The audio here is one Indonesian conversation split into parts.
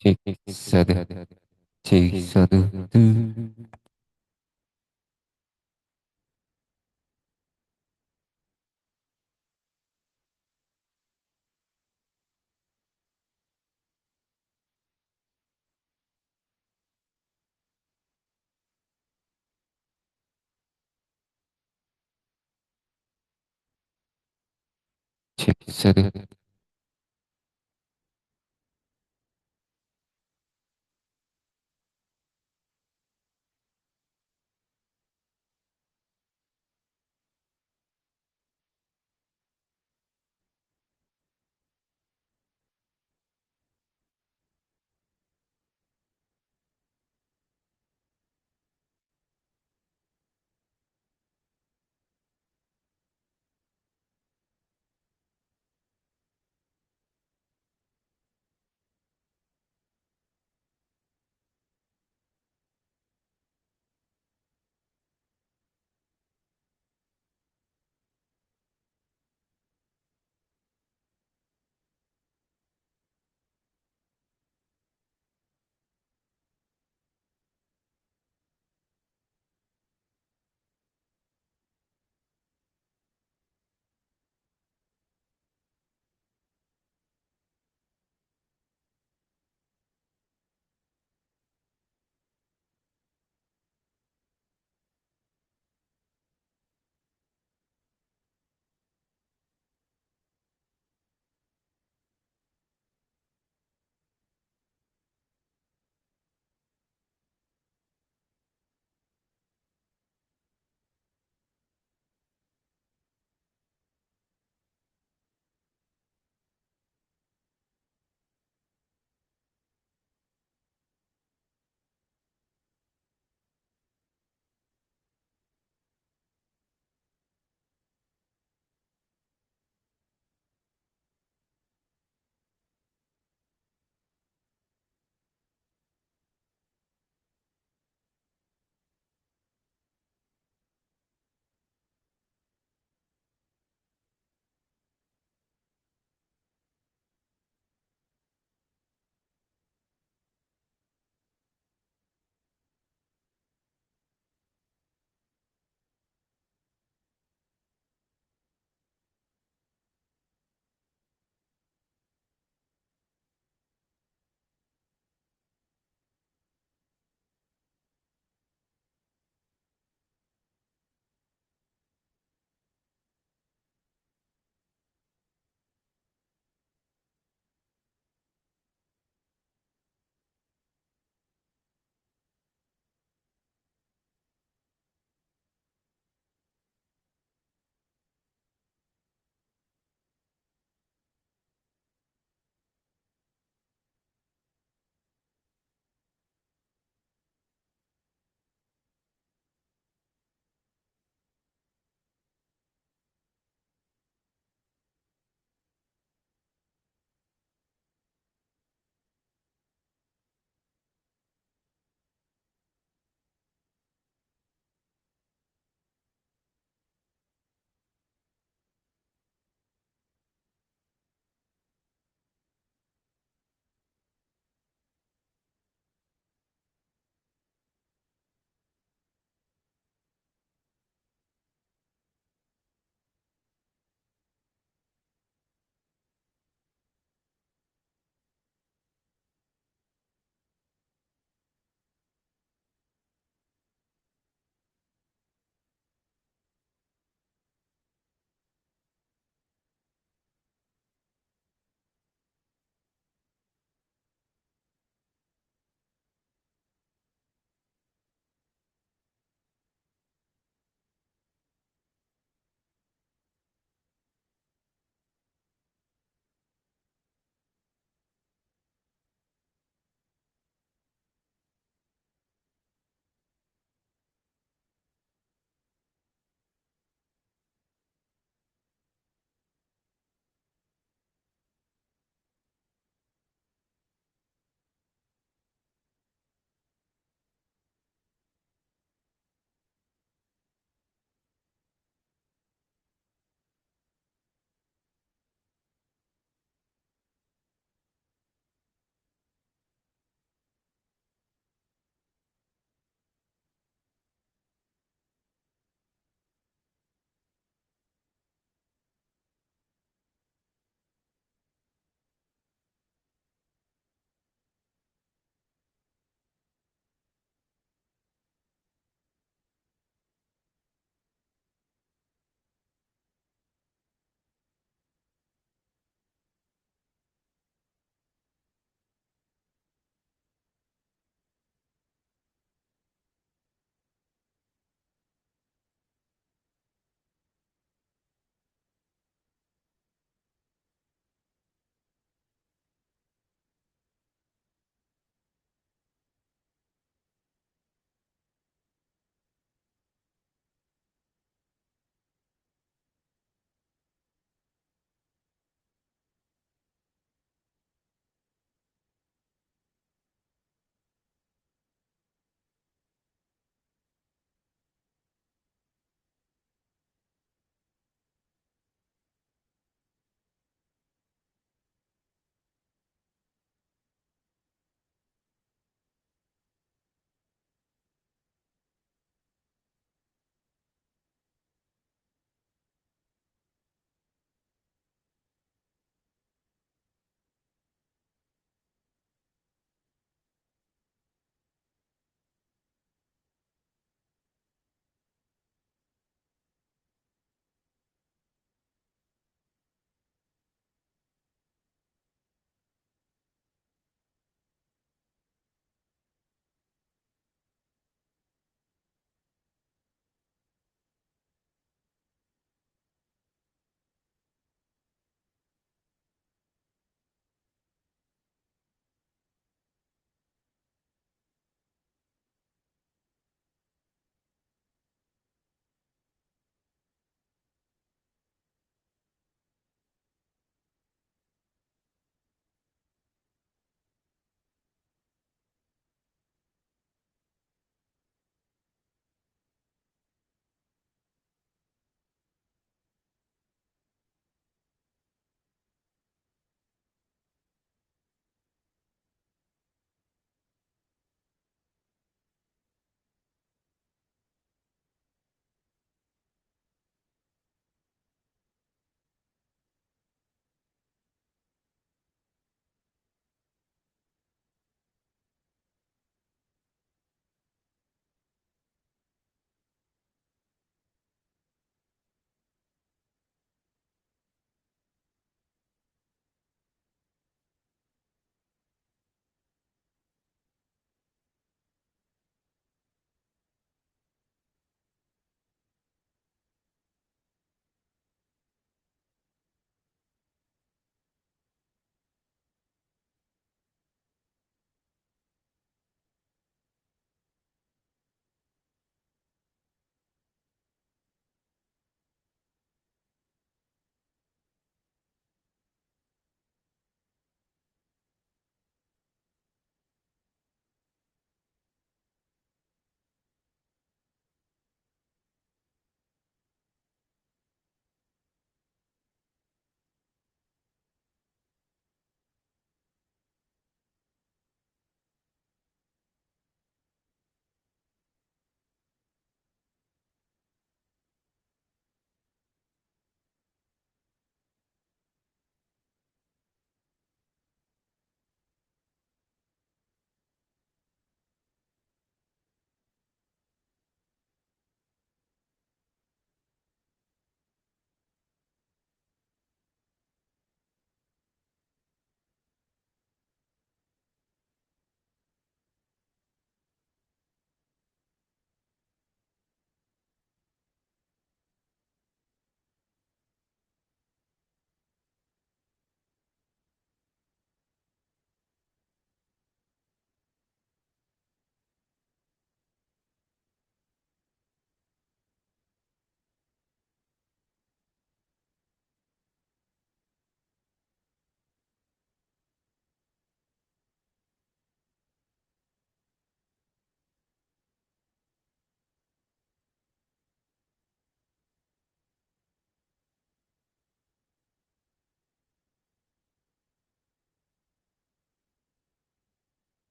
Cek satu, cek satu, cek satu.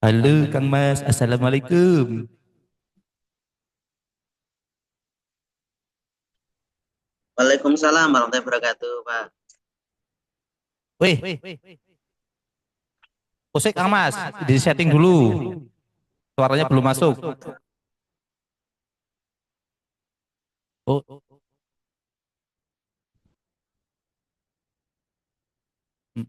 Halo Kang Mas, Assalamualaikum. Waalaikumsalam warahmatullahi wabarakatuh, Pak. Wih, usik Kang Mas, di setting dulu. Suaranya belum masuk. Oh, mm.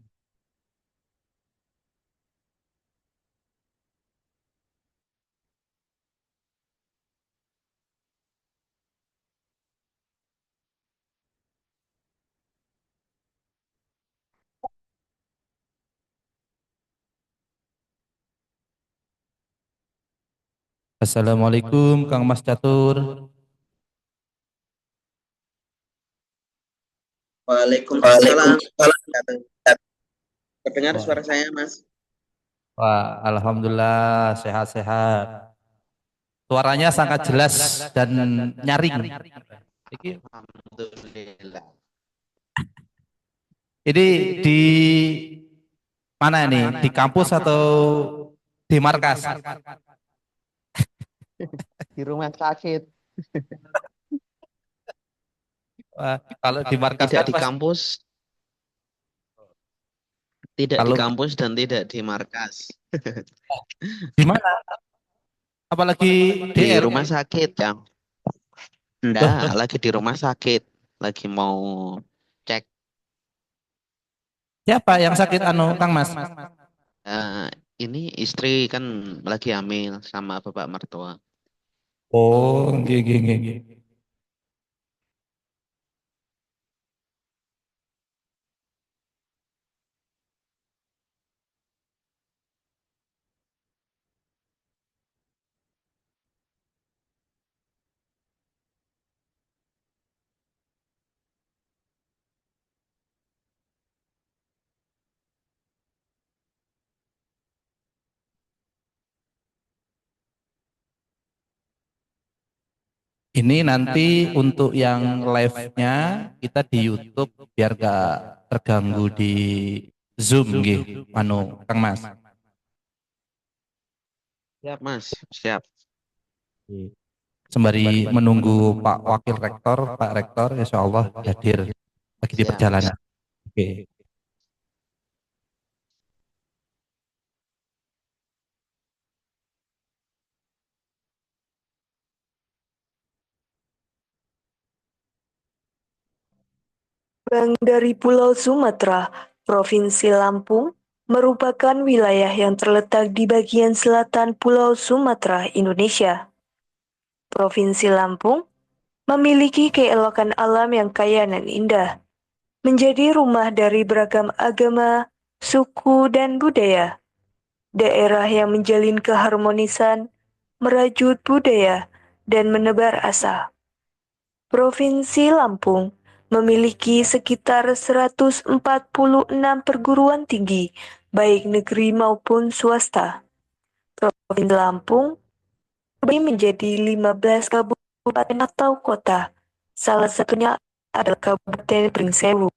Assalamualaikum Kang Mas Catur. Waalaikumsalam. Waalaikumsalam. Terdengar Wah, suara saya, Mas? Alhamdulillah sehat-sehat. Suaranya sangat jelas dan nyaring. Alhamdulillah. Ini di mana ini? Di kampus atau di markas? Di rumah sakit. Kalau di markas Tidak kan di pas kampus, tidak di kalau kampus dan tidak di markas. di mana? Apalagi Di DR. rumah sakit, yang Loh, enggak, lagi di rumah sakit. Lagi mau cek. siapa yang sakit Kang Mas? Eh, ini istri kan lagi hamil sama bapak mertua. Oh, nggih nggih nggih. Ini nanti untuk yang live-nya kita di YouTube biar gak terganggu di Zoom nggih, Kang Mas. Siap, Mas. Siap. Sembari menunggu Pak Wakil Rektor, Pak Rektor, insya Allah hadir lagi di Siap. perjalanan. Oke. Bank dari Pulau Sumatera, Provinsi Lampung, merupakan wilayah yang terletak di bagian selatan Pulau Sumatera, Indonesia. Provinsi Lampung memiliki keelokan alam yang kaya dan indah, menjadi rumah dari beragam agama, suku, dan budaya. Daerah yang menjalin keharmonisan, merajut budaya, dan menebar asa. Provinsi Lampung memiliki sekitar 146 perguruan tinggi, baik negeri maupun swasta. Provinsi Lampung terbagi menjadi 15 kabupaten atau kota. Salah satunya adalah Kabupaten Pringsewu.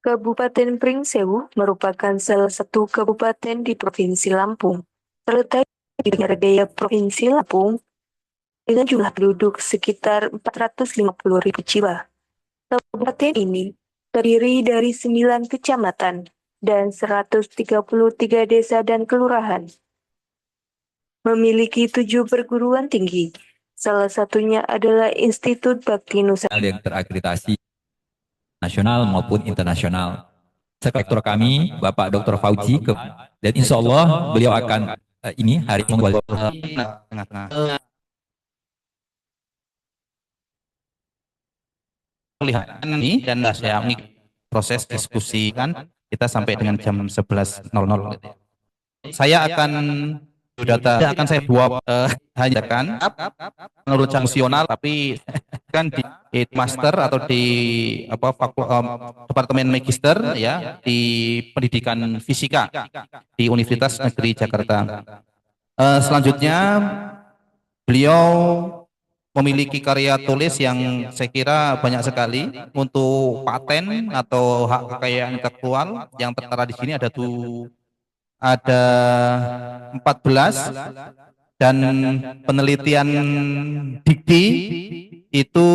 Kabupaten Pringsewu merupakan salah satu kabupaten di Provinsi Lampung. Terletak di Tenggara Daya Provinsi Lampung dengan jumlah penduduk sekitar 450.000 jiwa. Kabupaten ini terdiri dari 9 kecamatan dan 133 desa dan kelurahan. Memiliki 7 perguruan tinggi. Salah satunya adalah Institut Bakti Nusa yang terakreditasi nasional maupun internasional. Rektor kami, Bapak Dr. Fauzi, dan insya Allah beliau akan ini hari Minggu Tengah-tengah. Lihat ini dan saya proses diskusi kan kita sampai dengan jam 11.00. Saya akan akan saya buat hanya kan menurut fungsional tapi kan di master atau di departemen magister ya di pendidikan fisika di Universitas Negeri Jakarta. Selanjutnya beliau memiliki karya tulis yang saya kira banyak sekali. Untuk paten atau hak kekayaan intelektual yang tertera di sini ada 14, dan penelitian dikti itu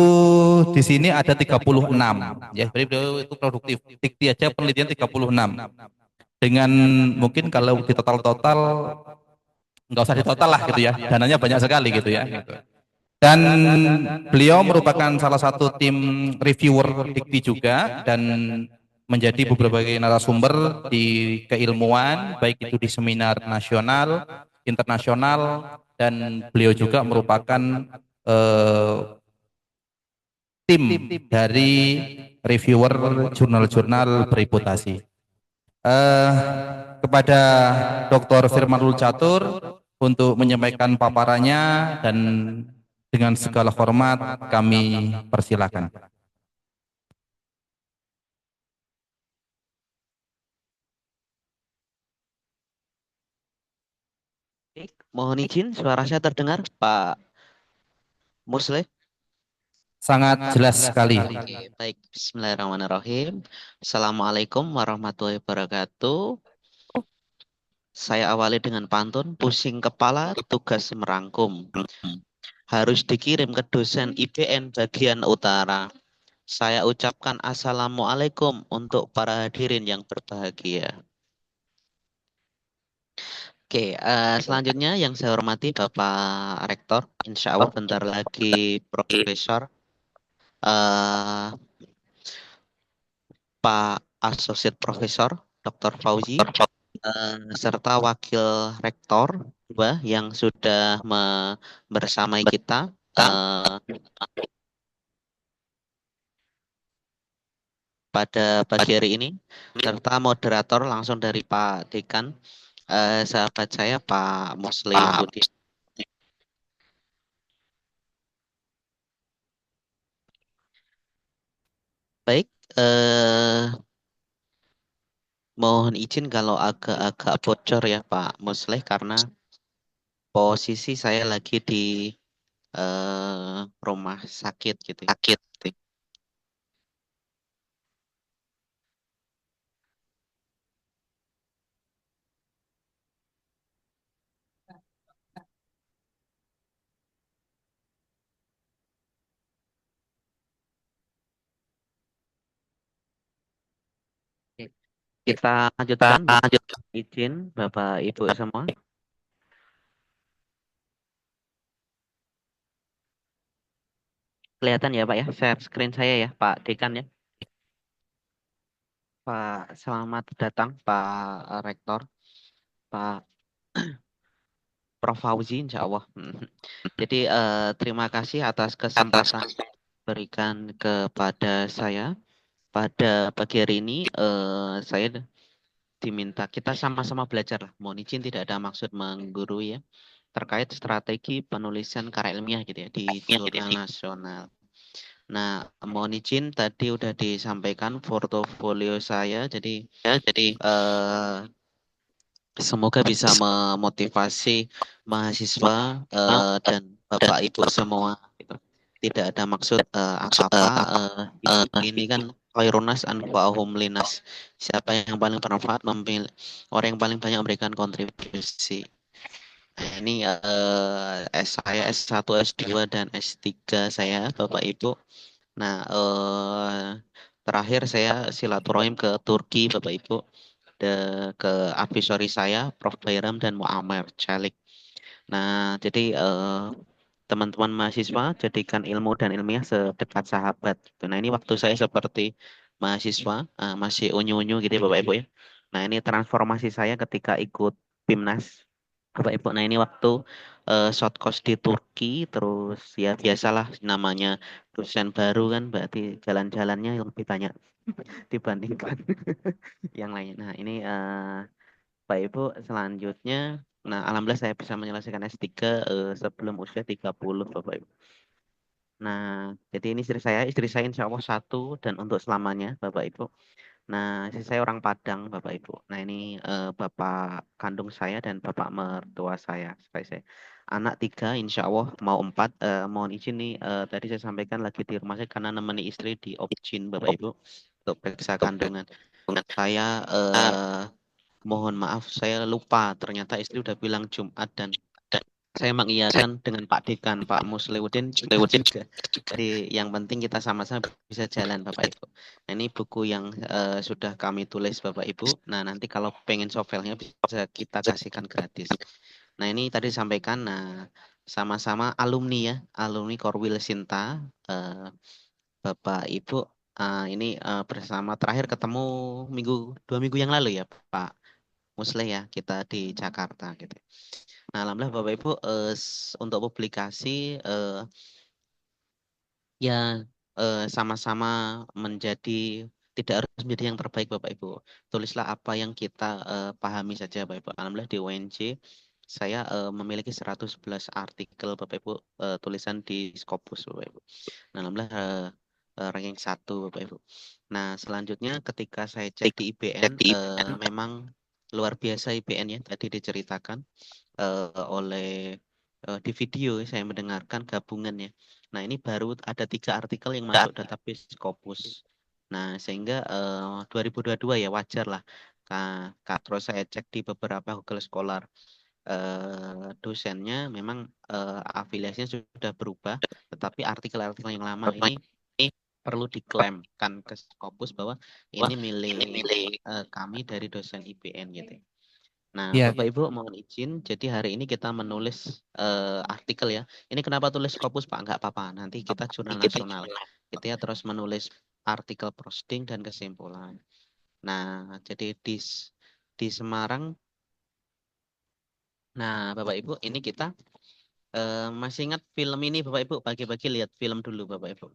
di sini ada 36. Ya, jadi beliau itu produktif. Dikti aja penelitian 36. Dengan mungkin kalau di total-total nggak usah ditotal lah gitu ya. Dananya banyak sekali gitu ya. Gitu. Dan beliau merupakan salah satu tim reviewer dikti juga, dan menjadi beberapa narasumber di keilmuan, baik itu di seminar nasional, internasional, dan beliau juga merupakan eh, tim dari reviewer jurnal-jurnal bereputasi. Eh, Kepada Dr. Firmanul Catur untuk menyampaikan paparannya, dan dengan segala hormat kami persilakan. Baik, mohon izin suara saya terdengar, Pak Musleh. Sangat jelas sekali. Oke, baik. Bismillahirrahmanirrahim. Assalamualaikum warahmatullahi wabarakatuh. Saya awali dengan pantun, pusing kepala, tugas merangkum. Harus dikirim ke dosen IPN bagian utara. Saya ucapkan Assalamualaikum untuk para hadirin yang berbahagia. Oke, selanjutnya yang saya hormati Bapak Rektor, insya Allah bentar lagi Profesor, Pak Asosiat Profesor Dr. Fauzi, serta Wakil Rektor yang sudah bersamai kita. Pada pagi hari ini, serta moderator langsung dari Pak Dekan, sahabat saya Pak Musli Budi. Baik, mohon izin kalau agak-agak bocor ya Pak Musli, karena posisi saya lagi di rumah sakit gitu. Kita lanjutkan, izin Bapak Ibu semua. Kelihatan ya Pak ya, share screen saya ya Pak Dekan ya. Pak, selamat datang Pak Rektor, Pak Prof. Fauzi, insya Allah. Jadi terima kasih atas kesempatan berikan kepada saya pada pagi hari ini. Saya diminta kita sama-sama belajar lah. Mohon izin tidak ada maksud menggurui ya, terkait strategi penulisan karya ilmiah gitu ya di jurnal nasional. Nah, mohon izin tadi udah disampaikan portofolio saya, jadi semoga bisa memotivasi mahasiswa dan Bapak Ibu semua gitu. Tidak ada maksud apa-apa. Ini kan khairunas anfa'uhum linas. Siapa yang paling bermanfaat, orang yang paling banyak memberikan kontribusi. Nah, ini saya S1, S2 dan S3 saya Bapak Ibu. Nah, terakhir saya silaturahim ke Turki Bapak Ibu, ke advisori saya Prof. Bayram dan Muammar Chalik. Nah, jadi teman-teman mahasiswa jadikan ilmu dan ilmiah sedekat sahabat. Nah, ini waktu saya seperti mahasiswa masih unyu-unyu gitu ya Bapak Ibu ya. Nah, ini transformasi saya ketika ikut PIMNAS Bapak Ibu. Nah, ini waktu short course di Turki, terus ya biasalah namanya dosen baru kan, berarti jalan-jalannya lebih banyak dibandingkan yang lain. Nah, ini Pak Ibu selanjutnya, nah alhamdulillah saya bisa menyelesaikan S3 sebelum usia 30 Bapak Ibu. Nah, jadi ini istri saya insya Allah satu dan untuk selamanya Bapak Ibu. Nah, istri saya orang Padang, Bapak Ibu. Nah, ini bapak kandung saya dan bapak mertua saya. Saya anak 3, insya Allah mau 4. Mohon izin nih, tadi saya sampaikan lagi di rumah saya karena nemeni istri di Opjin, Bapak Ibu, untuk periksa kandungan. Saya mohon maaf, saya lupa. Ternyata istri udah bilang Jumat dan saya mengiyakan dengan Pak Dekan, Pak Musliuddin juga. Jadi yang penting kita sama-sama bisa jalan Bapak Ibu. Nah, ini buku yang sudah kami tulis Bapak Ibu. Nah, nanti kalau pengen sovelnya bisa kita kasihkan gratis. Nah, ini tadi disampaikan, nah sama-sama alumni ya, alumni Korwil Sinta, Bapak Ibu. Ini bersama terakhir ketemu 2 minggu yang lalu ya Pak Musle ya, kita di Jakarta gitu. Nah, alhamdulillah Bapak Ibu, untuk publikasi ya sama-sama menjadi, tidak harus menjadi yang terbaik Bapak Ibu. Tulislah apa yang kita pahami saja Bapak Ibu. Alhamdulillah di UNJ saya memiliki 111 artikel Bapak Ibu, tulisan di Scopus Bapak Ibu. Nah, alhamdulillah ranking 1 Bapak Ibu. Nah, selanjutnya ketika saya cek di IBN, memang luar biasa IBN ya, tadi diceritakan oleh di video saya mendengarkan gabungannya. Nah, ini baru ada 3 artikel yang masuk database Scopus. Nah, sehingga 2022 ya wajar lah. Terus saya cek di beberapa Google Scholar, dosennya memang afiliasinya sudah berubah, tetapi artikel-artikel yang lama ini perlu diklaimkan ke Scopus bahwa ini milik kami dari dosen IPN gitu. Nah, Iya, Bapak Ibu mohon izin, jadi hari ini kita menulis artikel ya. Ini kenapa tulis Scopus Pak? Enggak apa-apa, nanti kita jurnal nasional. Kita ya terus menulis artikel posting dan kesimpulan. Nah, jadi di Semarang, nah Bapak Ibu, ini kita masih ingat film ini Bapak Ibu, bagi-bagi lihat film dulu Bapak Ibu.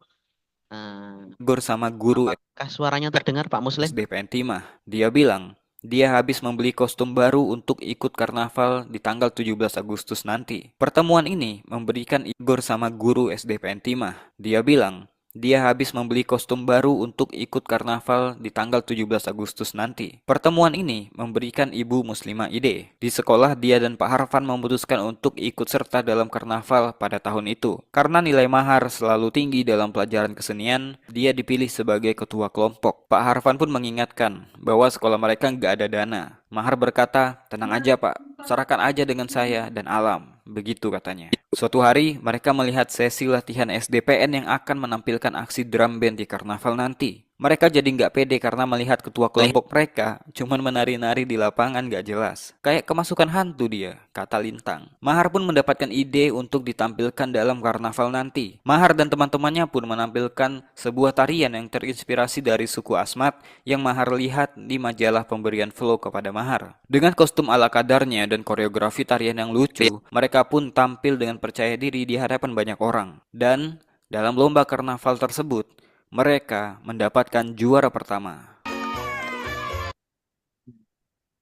Gor sama guru Apakah suaranya terdengar Pak Muslim? SDPN Timah. Dia bilang, dia habis membeli kostum baru untuk ikut karnaval di tanggal 17 Agustus nanti. Pertemuan ini memberikan Igor sama guru SDPN Timah. Dia bilang, dia habis membeli kostum baru untuk ikut karnaval di tanggal 17 Agustus nanti. Pertemuan ini memberikan Ibu Muslimah ide. Di sekolah dia dan Pak Harfan memutuskan untuk ikut serta dalam karnaval pada tahun itu. Karena nilai mahar selalu tinggi dalam pelajaran kesenian, dia dipilih sebagai ketua kelompok. Pak Harfan pun mengingatkan bahwa sekolah mereka nggak ada dana. Mahar berkata, tenang aja Pak, serahkan aja dengan saya dan alam. Begitu katanya. Suatu hari, mereka melihat sesi latihan SDPN yang akan menampilkan aksi drum band di karnaval nanti. Mereka jadi nggak pede karena melihat ketua kelompok mereka cuman menari-nari di lapangan nggak jelas. Kayak kemasukan hantu dia, kata Lintang. Mahar pun mendapatkan ide untuk ditampilkan dalam karnaval nanti. Mahar dan teman-temannya pun menampilkan sebuah tarian yang terinspirasi dari suku Asmat yang Mahar lihat di majalah pemberian flow kepada Mahar. Dengan kostum ala kadarnya dan koreografi tarian yang lucu, mereka pun tampil dengan percaya diri di hadapan banyak orang. Dan dalam lomba karnaval tersebut, mereka mendapatkan juara pertama.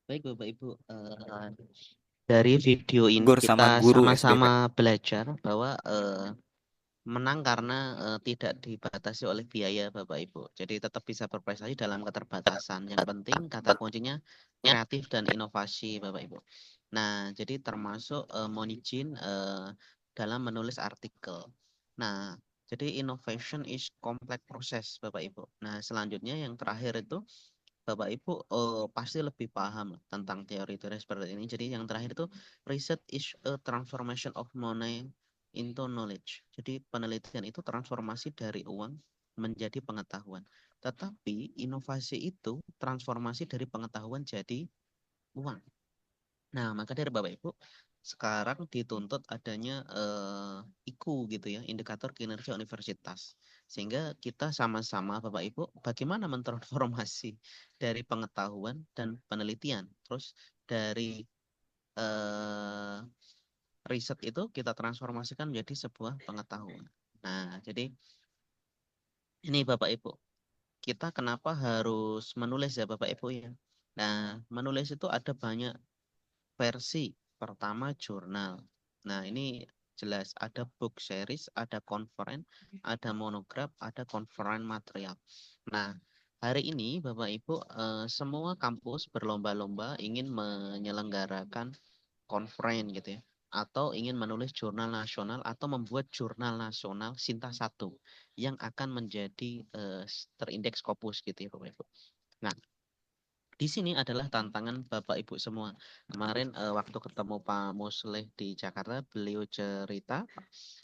Baik Bapak Ibu, dari video ini Gor sama kita guru sama-sama belajar bahwa menang karena tidak dibatasi oleh biaya Bapak Ibu. Jadi tetap bisa berprestasi dalam keterbatasan. Yang penting kata kuncinya kreatif dan inovasi Bapak Ibu. Nah, jadi termasuk mohon izin dalam menulis artikel. Nah, jadi innovation is complex process Bapak Ibu. Nah, selanjutnya yang terakhir itu Bapak Ibu pasti lebih paham tentang teori-teori seperti ini. Jadi yang terakhir itu research is a transformation of money into knowledge. Jadi penelitian itu transformasi dari uang menjadi pengetahuan. Tetapi inovasi itu transformasi dari pengetahuan jadi uang. Nah, maka dari Bapak Ibu sekarang dituntut adanya IKU gitu ya, indikator kinerja universitas. Sehingga kita sama-sama Bapak Ibu bagaimana mentransformasi dari pengetahuan dan penelitian. Terus dari riset itu kita transformasikan menjadi sebuah pengetahuan. Nah, jadi ini Bapak Ibu, kita kenapa harus menulis ya Bapak Ibu ya? Nah, menulis itu ada banyak versi. Pertama jurnal. Nah, ini jelas ada book series, ada konferen, ada monograf, ada konferen material. Nah, hari ini Bapak Ibu semua kampus berlomba-lomba ingin menyelenggarakan konferen gitu ya, atau ingin menulis jurnal nasional atau membuat jurnal nasional Sinta 1 yang akan menjadi terindeks Scopus gitu ya Bapak Ibu. Nah, di sini adalah tantangan Bapak Ibu semua. Kemarin waktu ketemu Pak Musleh di Jakarta, beliau cerita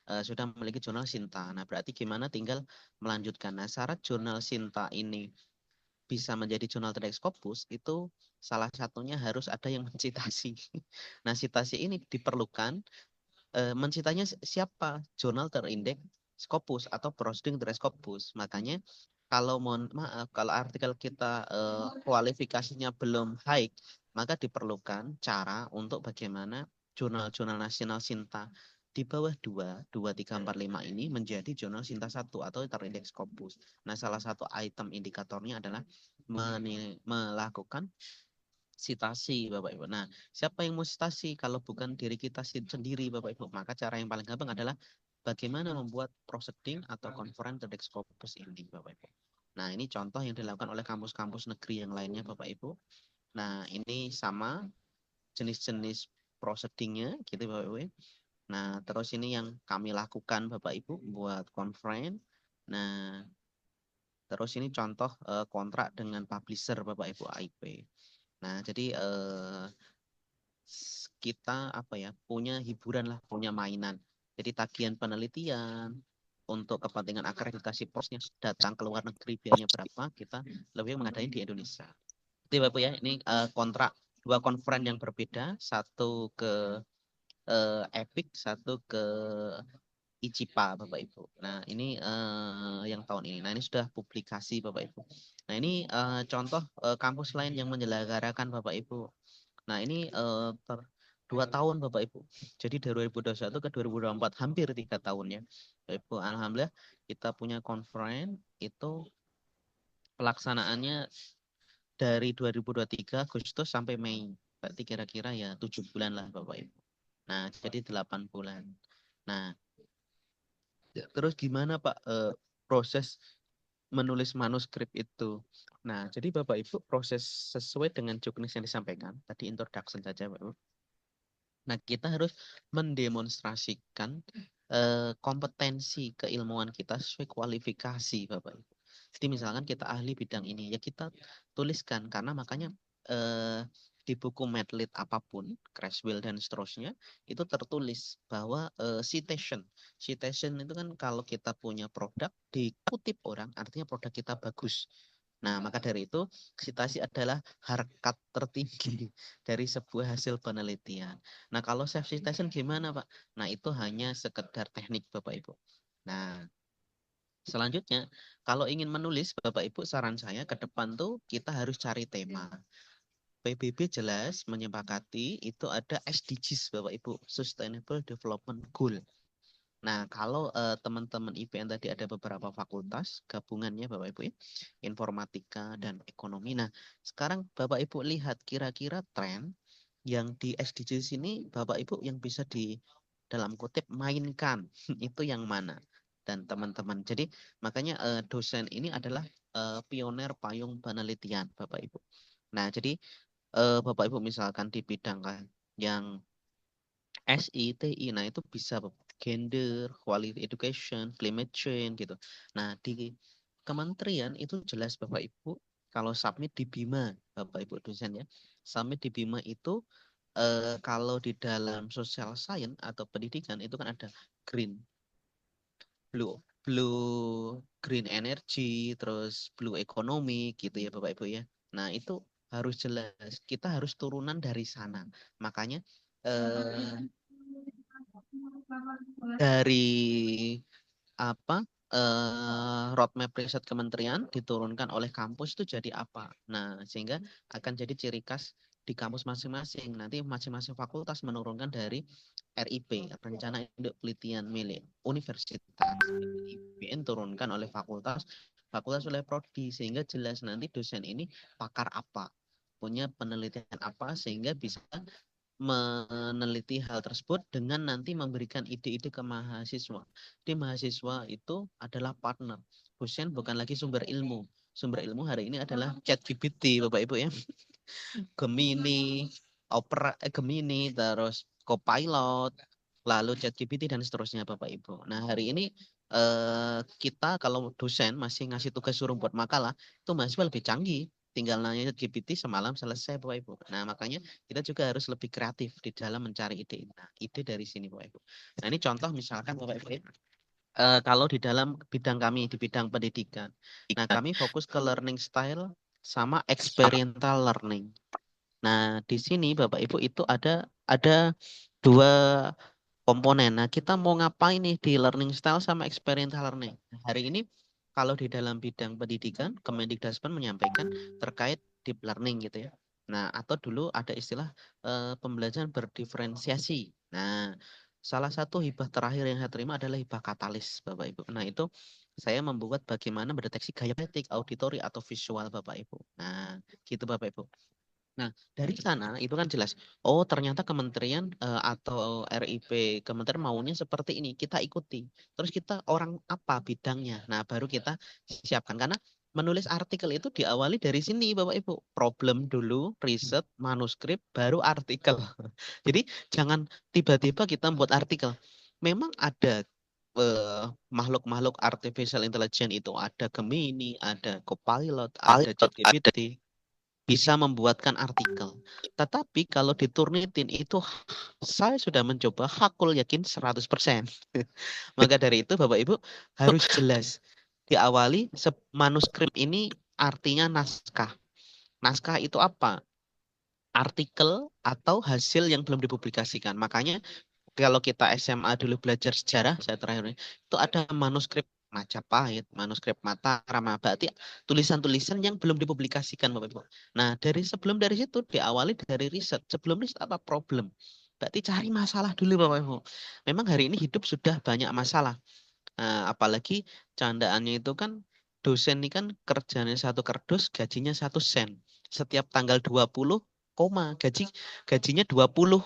sudah memiliki jurnal Sinta. Nah, berarti gimana tinggal melanjutkan. Nah, syarat jurnal Sinta ini bisa menjadi jurnal terindeks Scopus itu salah satunya harus ada yang mencitasi. Nah, citasi ini diperlukan mencitanya siapa? Jurnal terindeks Scopus atau proceeding terindeks Scopus. Makanya kalau mohon maaf, kalau artikel kita kualifikasinya belum high, maka diperlukan cara untuk bagaimana jurnal-jurnal nasional Sinta di bawah 2, 3, 4, 5 ini menjadi jurnal Sinta 1 atau terindeks Scopus. Nah, salah satu item indikatornya adalah melakukan citasi Bapak Ibu. Nah, siapa yang mau citasi kalau bukan diri kita sendiri Bapak Ibu? Maka cara yang paling gampang adalah bagaimana membuat proceeding atau conference terindeks Scopus ini Bapak Ibu. Nah, ini contoh yang dilakukan oleh kampus-kampus negeri yang lainnya Bapak Ibu. Nah, ini sama jenis-jenis proceedingnya gitu Bapak Ibu. Nah, terus ini yang kami lakukan Bapak Ibu buat conference. Nah, terus ini contoh kontrak dengan publisher Bapak Ibu AIP. Nah, jadi kita apa ya punya hiburan lah, punya mainan. Jadi tagihan penelitian untuk kepentingan akreditasi posnya datang ke luar negeri biayanya berapa, kita lebih mengadai di Indonesia. Jadi Bapak ya, ini kontrak 2 konferen yang berbeda, satu ke Epic, satu ke ICIPA Bapak Ibu. Nah, ini yang tahun ini. Nah, ini sudah publikasi Bapak Ibu. Nah, ini contoh kampus lain yang menyelenggarakan Bapak Ibu. Nah, ini 2 tahun Bapak Ibu. Jadi dari 2021 ke 2024 hampir 3 tahun ya. Bapak Ibu, alhamdulillah kita punya conference itu pelaksanaannya dari 2023 Agustus sampai Mei. Berarti kira-kira ya 7 bulan lah Bapak Ibu. Nah, jadi 8 bulan. Nah, terus gimana Pak proses menulis manuskrip itu? Nah, jadi Bapak Ibu proses sesuai dengan juknis yang disampaikan tadi introduction saja Bapak Ibu. Nah, kita harus mendemonstrasikan kompetensi keilmuan kita sesuai kualifikasi, Bapak Ibu. Jadi misalkan kita ahli bidang ini, ya kita tuliskan karena makanya di buku Medlit apapun, Creswell dan seterusnya, itu tertulis bahwa citation. Citation itu kan kalau kita punya produk dikutip orang, artinya produk kita bagus. Nah, maka dari itu citasi adalah harkat tertinggi dari sebuah hasil penelitian. Nah, kalau self citation gimana, Pak? Nah, itu hanya sekedar teknik, Bapak Ibu. Nah, selanjutnya, kalau ingin menulis, Bapak Ibu, saran saya ke depan tuh kita harus cari tema. PBB jelas menyepakati itu ada SDGs, Bapak Ibu, Sustainable Development Goal. Nah, kalau teman-teman IPN tadi ada beberapa fakultas gabungannya Bapak Ibu ya, informatika dan ekonomi. Nah, sekarang Bapak Ibu lihat kira-kira tren yang di SDGs ini Bapak Ibu yang bisa di dalam kutip mainkan itu yang mana? Dan teman-teman. Jadi makanya dosen ini adalah pioner payung penelitian Bapak Ibu. Nah, jadi Bapak Ibu misalkan di bidang yang SI, TI, nah itu bisa gender, quality education, climate change gitu. Nah di kementerian itu jelas Bapak Ibu kalau submit di Bima, Bapak Ibu dosen ya, submit di Bima itu kalau di dalam social science atau pendidikan itu kan ada green, green energy, terus blue economy gitu ya Bapak Ibu ya. Nah itu harus jelas, kita harus turunan dari sana. Makanya dari apa roadmap riset kementerian diturunkan oleh kampus itu jadi apa. Nah, sehingga akan jadi ciri khas di kampus masing-masing. Nanti masing-masing fakultas menurunkan dari RIP, Rencana Induk Penelitian milik Universitas. IPN turunkan oleh fakultas, fakultas oleh prodi, sehingga jelas nanti dosen ini pakar apa, punya penelitian apa, sehingga bisa meneliti hal tersebut dengan nanti memberikan ide-ide ke mahasiswa. Di mahasiswa itu adalah partner. Dosen bukan lagi sumber ilmu. sumber ilmu hari ini adalah ChatGPT, Bapak Ibu ya. Gemini, Gemini, terus Copilot, lalu ChatGPT dan seterusnya Bapak Ibu. Nah, hari ini kita kalau dosen masih ngasih tugas suruh buat makalah, itu mahasiswa lebih canggih. Tinggal nanya ChatGPT semalam selesai Bapak Ibu. Nah, makanya kita juga harus lebih kreatif di dalam mencari ide. Nah, ide dari sini Bapak Ibu. Nah, ini contoh misalkan Bapak Ibu ya. Kalau di dalam bidang kami, di bidang pendidikan. Nah, kami fokus ke learning style sama experiential learning. Nah, di sini Bapak Ibu itu ada dua komponen. Nah, kita mau ngapain nih di learning style sama experiential learning? Nah, hari ini kalau di dalam bidang pendidikan, Kemendikbudristek menyampaikan terkait deep learning gitu ya. Nah, atau dulu ada istilah pembelajaran berdiferensiasi. Nah, salah satu hibah terakhir yang saya terima adalah hibah katalis, Bapak Ibu. Nah, itu saya membuat bagaimana mendeteksi gaya kinetik, auditori atau visual Bapak Ibu. Nah, gitu Bapak Ibu. Nah, dari sana itu kan jelas, oh ternyata kementerian atau RIP kementerian maunya seperti ini, kita ikuti. Terus kita orang apa bidangnya? Nah, baru kita siapkan karena menulis artikel itu diawali dari sini Bapak Ibu. Problem dulu, riset, manuskrip, baru artikel. Jadi jangan tiba-tiba kita membuat artikel. Memang ada makhluk-makhluk artificial intelligence itu, ada Gemini, ada Copilot, ada ChatGPT bisa membuatkan artikel. Tetapi kalau diturnitin itu saya sudah mencoba hakul yakin 100%. Maka dari itu Bapak Ibu harus jelas. Diawali manuskrip ini artinya naskah. Naskah itu apa? Artikel atau hasil yang belum dipublikasikan. Makanya kalau kita SMA dulu belajar sejarah, saya terakhir ini, itu ada manuskrip Majapahit, manuskrip Mataram, berarti tulisan-tulisan yang belum dipublikasikan, Bapak Ibu. Nah, dari situ diawali dari riset. Sebelum riset apa problem? Berarti cari masalah dulu, Bapak Ibu. Memang hari ini hidup sudah banyak masalah. Nah, apalagi candaannya itu kan dosen ini kan kerjanya satu kardus, gajinya 1 sen. Setiap tanggal 20, gajinya 20,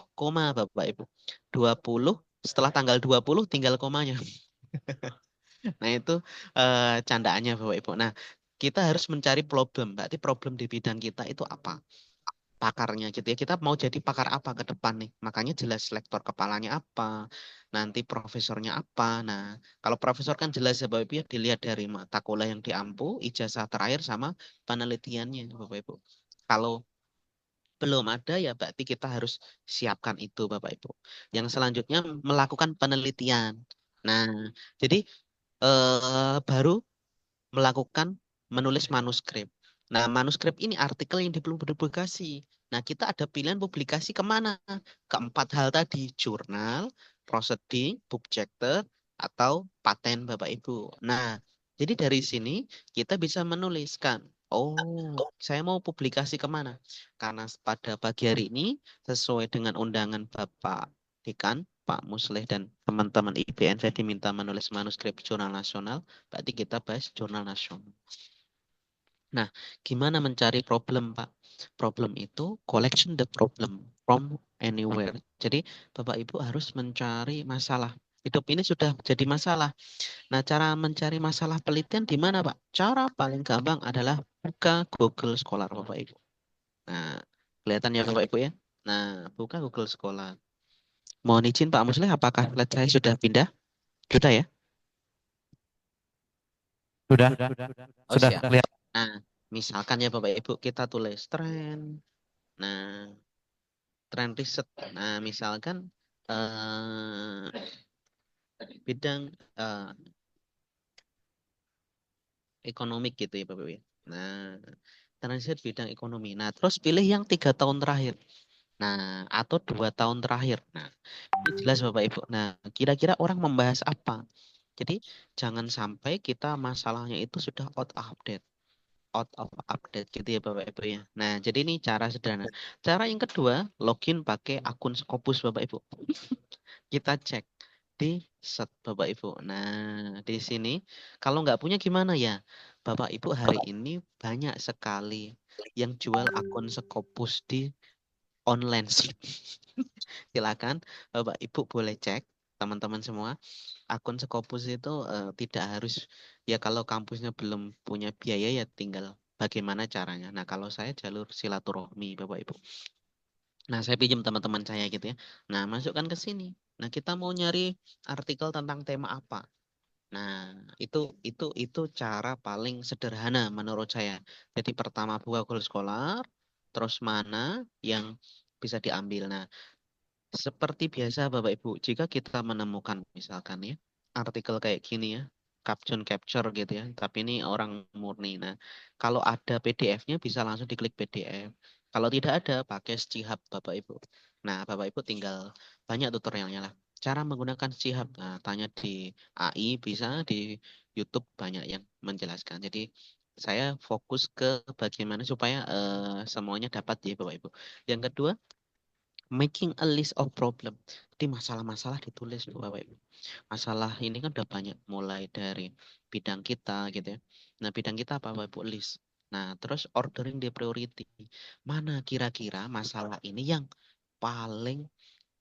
Bapak Ibu. 20 setelah tanggal 20 tinggal komanya. Nah, itu candaannya Bapak Ibu. Nah, kita harus mencari problem. Berarti problem di bidang kita itu apa? Pakarnya gitu ya. Kita mau jadi pakar apa ke depan nih. Makanya jelas lektor kepalanya apa, nanti profesornya apa. Nah, kalau profesor kan jelas ya Bapak Ibu ya, dilihat dari mata kuliah yang diampu, ijazah terakhir sama penelitiannya Bapak Ibu. Kalau belum ada ya berarti kita harus siapkan itu Bapak Ibu. Yang selanjutnya melakukan penelitian. Nah, jadi baru melakukan menulis manuskrip. Nah, manuskrip ini artikel yang belum dipublikasi. Nah, kita ada pilihan publikasi kemana? Keempat hal tadi, jurnal, proceeding, book chapter, atau paten Bapak Ibu. Nah, jadi dari sini kita bisa menuliskan, oh, saya mau publikasi kemana? Karena pada pagi hari ini, sesuai dengan undangan Bapak Dekan, Pak Musleh, dan teman-teman IPN, saya diminta menulis manuskrip jurnal nasional. Berarti kita bahas jurnal nasional. Nah, gimana mencari problem, Pak? Problem itu collection the problem from anywhere. Jadi, Bapak Ibu harus mencari masalah. Hidup ini sudah jadi masalah. Nah, cara mencari masalah penelitian di mana, Pak? Cara paling gampang adalah buka Google Scholar, Bapak Ibu. Nah, kelihatan ya, Bapak Ibu ya? Nah, buka Google Scholar. Mohon izin Pak Musleh, apakah slide saya sudah pindah? Sudah ya? Sudah, Oh, sudah siap. kelihatan. Nah, misalkan ya Bapak Ibu, kita tulis tren. Nah, tren riset. Nah, misalkan bidang ekonomik gitu ya Bapak Ibu ya. Nah, tren riset bidang ekonomi. Nah, terus pilih yang 3 tahun terakhir. Nah, atau 2 tahun terakhir. Nah, ini jelas Bapak Ibu. Nah, kira-kira orang membahas apa? Jadi, jangan sampai kita masalahnya itu sudah out of update gitu ya Bapak Ibu ya. Nah, jadi ini cara sederhana. Cara yang kedua, login pakai akun Scopus Bapak Ibu. Kita cek di set Bapak Ibu. Nah, di sini kalau nggak punya gimana ya? Bapak Ibu hari ini banyak sekali yang jual akun Scopus di online. Silakan Bapak Ibu boleh cek teman-teman semua, akun Scopus itu tidak harus, ya kalau kampusnya belum punya biaya ya tinggal bagaimana caranya. Nah, kalau saya jalur silaturahmi Bapak Ibu. Nah, saya pinjam teman-teman saya gitu ya. Nah, masukkan ke sini. Nah, kita mau nyari artikel tentang tema apa. Nah, itu cara paling sederhana menurut saya. Jadi pertama buka Google Scholar, terus mana yang bisa diambil. Nah, seperti biasa Bapak Ibu, jika kita menemukan misalkan ya artikel kayak gini ya, caption capture gitu ya, tapi ini orang murni. Nah, kalau ada PDF-nya bisa langsung diklik PDF. Kalau tidak ada, pakai Schihab Bapak Ibu. Nah, Bapak Ibu tinggal banyak tutorialnya lah. Cara menggunakan Schihab, nah, tanya di AI bisa, di YouTube banyak yang menjelaskan. Jadi saya fokus ke bagaimana supaya semuanya dapat ya Bapak Ibu. Yang kedua, making a list of problem. Jadi masalah-masalah ditulis Bapak Ibu. Masalah ini kan udah banyak mulai dari bidang kita gitu ya. Nah, bidang kita apa Bapak Ibu? List. Nah, terus ordering the priority. Mana kira-kira masalah ini yang paling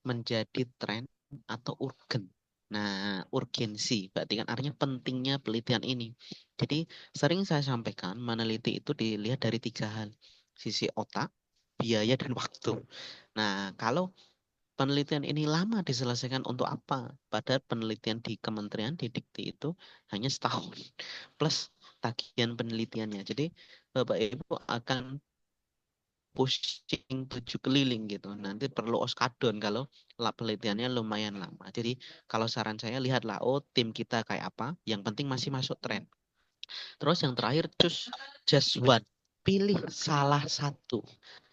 menjadi tren atau urgen. Nah, urgensi berarti kan artinya pentingnya penelitian ini. Jadi sering saya sampaikan meneliti itu dilihat dari 3 hal. Sisi otak, biaya, dan waktu. Nah, kalau penelitian ini lama diselesaikan untuk apa? Padahal penelitian di Kementerian di Dikti itu hanya setahun plus tagihan penelitiannya. Jadi Bapak Ibu akan pusing 7 keliling gitu. Nanti perlu oskadon kalau penelitiannya lumayan lama. Jadi kalau saran saya lihatlah, oh tim kita kayak apa. Yang penting masih masuk tren. Terus yang terakhir just one. Pilih salah satu.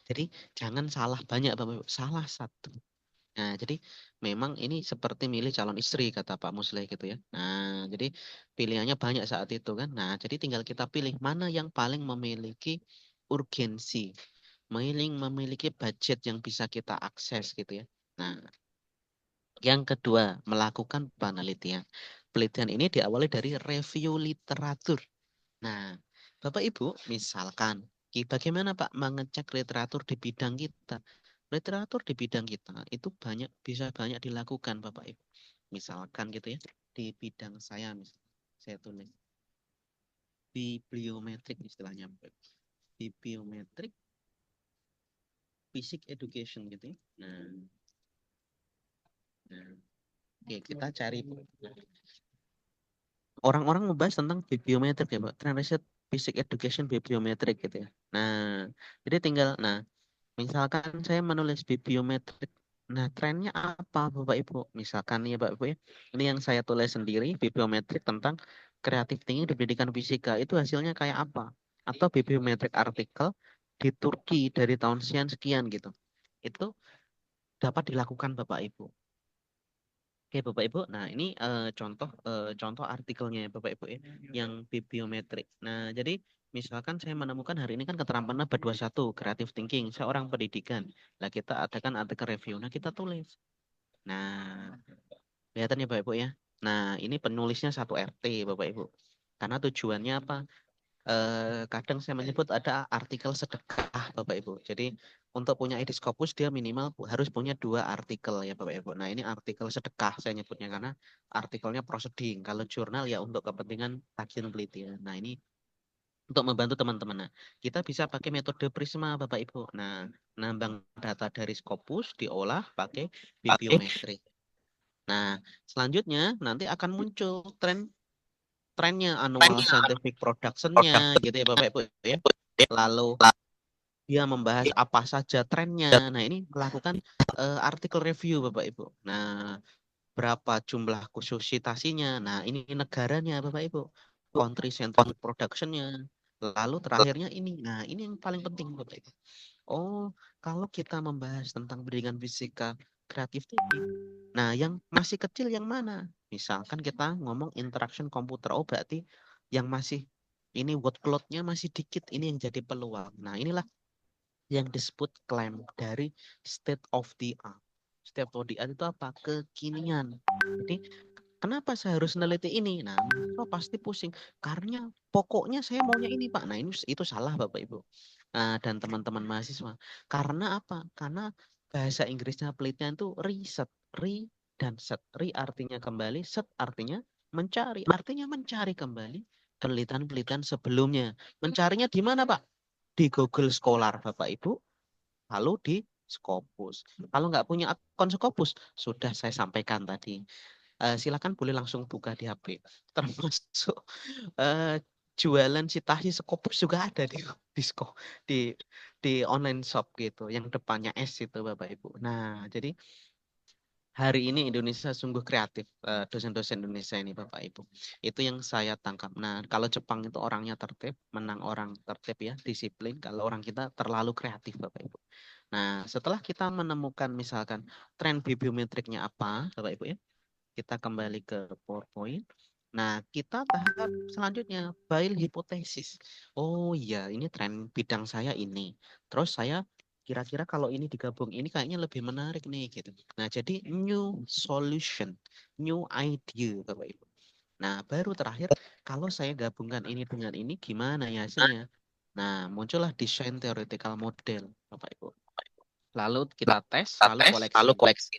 Jadi jangan salah banyak Bapak Ibu, salah satu. Nah, jadi memang ini seperti milih calon istri kata Pak Musleh gitu ya. Nah, jadi pilihannya banyak saat itu kan. Nah, jadi tinggal kita pilih mana yang paling memiliki urgensi, memiliki budget yang bisa kita akses gitu ya. Nah, yang kedua, melakukan penelitian. Penelitian ini diawali dari review literatur. Nah, Bapak Ibu, misalkan bagaimana Pak mengecek literatur di bidang kita? Literatur di bidang kita itu bisa banyak dilakukan Bapak Ibu. Misalkan gitu ya, di bidang saya saya tulis bibliometrik istilahnya Bapak Ibu. Bibliometrik basic education gitu ya. Nah, oke kita cari orang-orang membahas tentang bibliometrik ya Pak. Trend riset basic education bibliometrik gitu ya. Nah, jadi tinggal misalkan saya menulis bibliometrik. Nah, trennya apa Bapak Ibu? Misalkan ya Bapak Ibu ya. Ini yang saya tulis sendiri, bibliometrik tentang kreatif thinking di pendidikan fisika. Itu hasilnya kayak apa? Atau bibliometrik artikel di Turki dari tahun sekian sekian gitu. Itu dapat dilakukan Bapak Ibu. Oke Bapak Ibu, nah ini contoh artikelnya ya Bapak Ibu ya, yang bibliometrik. Nah jadi misalkan saya menemukan hari ini kan keterampilan abad 21, creative thinking, seorang pendidikan. Nah kita adakan artikel review, nah kita tulis. Nah kelihatan ya Bapak Ibu ya. Nah ini penulisnya 1 RT Bapak Ibu. Karena tujuannya apa? Kadang saya menyebut ada artikel sedekah Bapak Ibu. Jadi untuk punya Ediskopus dia minimal harus punya 2 artikel ya Bapak Ibu. Nah ini artikel sedekah saya nyebutnya karena artikelnya proceeding. Kalau jurnal ya untuk kepentingan tagihan penelitian. Nah ini untuk membantu teman-teman. Nah kita bisa pakai metode Prisma Bapak Ibu. Nah nambang data dari Scopus diolah pakai bibliometrik. Nah selanjutnya nanti akan muncul trennya annual scientific production-nya gitu ya Bapak Ibu ya. Lalu dia membahas apa saja trennya. Nah, ini melakukan artikel review Bapak Ibu. Nah, berapa jumlah khusus citasinya. Nah, ini negaranya Bapak Ibu. Country scientific production-nya. Lalu terakhirnya ini. Nah, ini yang paling penting Bapak Ibu. Oh, kalau kita membahas tentang pendidikan fisika kreatif thinking. Nah, yang masih kecil yang mana? Misalkan kita ngomong interaction komputer. Oh, berarti yang masih ini workload-nya masih dikit. Ini yang jadi peluang. Nah, inilah yang disebut klaim dari state of the art. State of the art itu apa? Kekinian. Jadi kenapa saya harus meneliti ini? Nah, pasti pusing. Karena pokoknya saya maunya ini, Pak. Nah, itu salah, Bapak Ibu. Nah, dan teman-teman mahasiswa. Karena apa? Karena bahasa Inggrisnya penelitian itu research, dan set. Re artinya kembali, set artinya mencari kembali penelitian-penelitian sebelumnya. Mencarinya di mana, Pak? Di Google Scholar, Bapak Ibu, lalu di Scopus. Kalau nggak punya akun Scopus, sudah saya sampaikan tadi. Silakan boleh langsung buka di HP. Termasuk eh, jualan citasi Scopus juga ada di, di di online shop gitu, yang depannya S itu Bapak Ibu. Nah, jadi hari ini Indonesia sungguh kreatif, dosen-dosen Indonesia ini Bapak Ibu. Itu yang saya tangkap. Nah, kalau Jepang itu orangnya tertib, menang orang tertib ya, disiplin. Kalau orang kita terlalu kreatif Bapak Ibu. Nah, setelah kita menemukan misalkan tren bibliometriknya apa Bapak Ibu ya, kita kembali ke PowerPoint. Nah, kita tahap selanjutnya, file hipotesis. Oh iya, ini tren bidang saya ini. Terus saya kira-kira kalau ini digabung ini kayaknya lebih menarik nih gitu. Nah, jadi new solution, new idea Bapak Ibu. Nah, baru terakhir kalau saya gabungkan ini dengan ini gimana ya hasilnya? Nah, muncullah desain theoretical model Bapak Ibu. Lalu kita tes, lalu koleksi.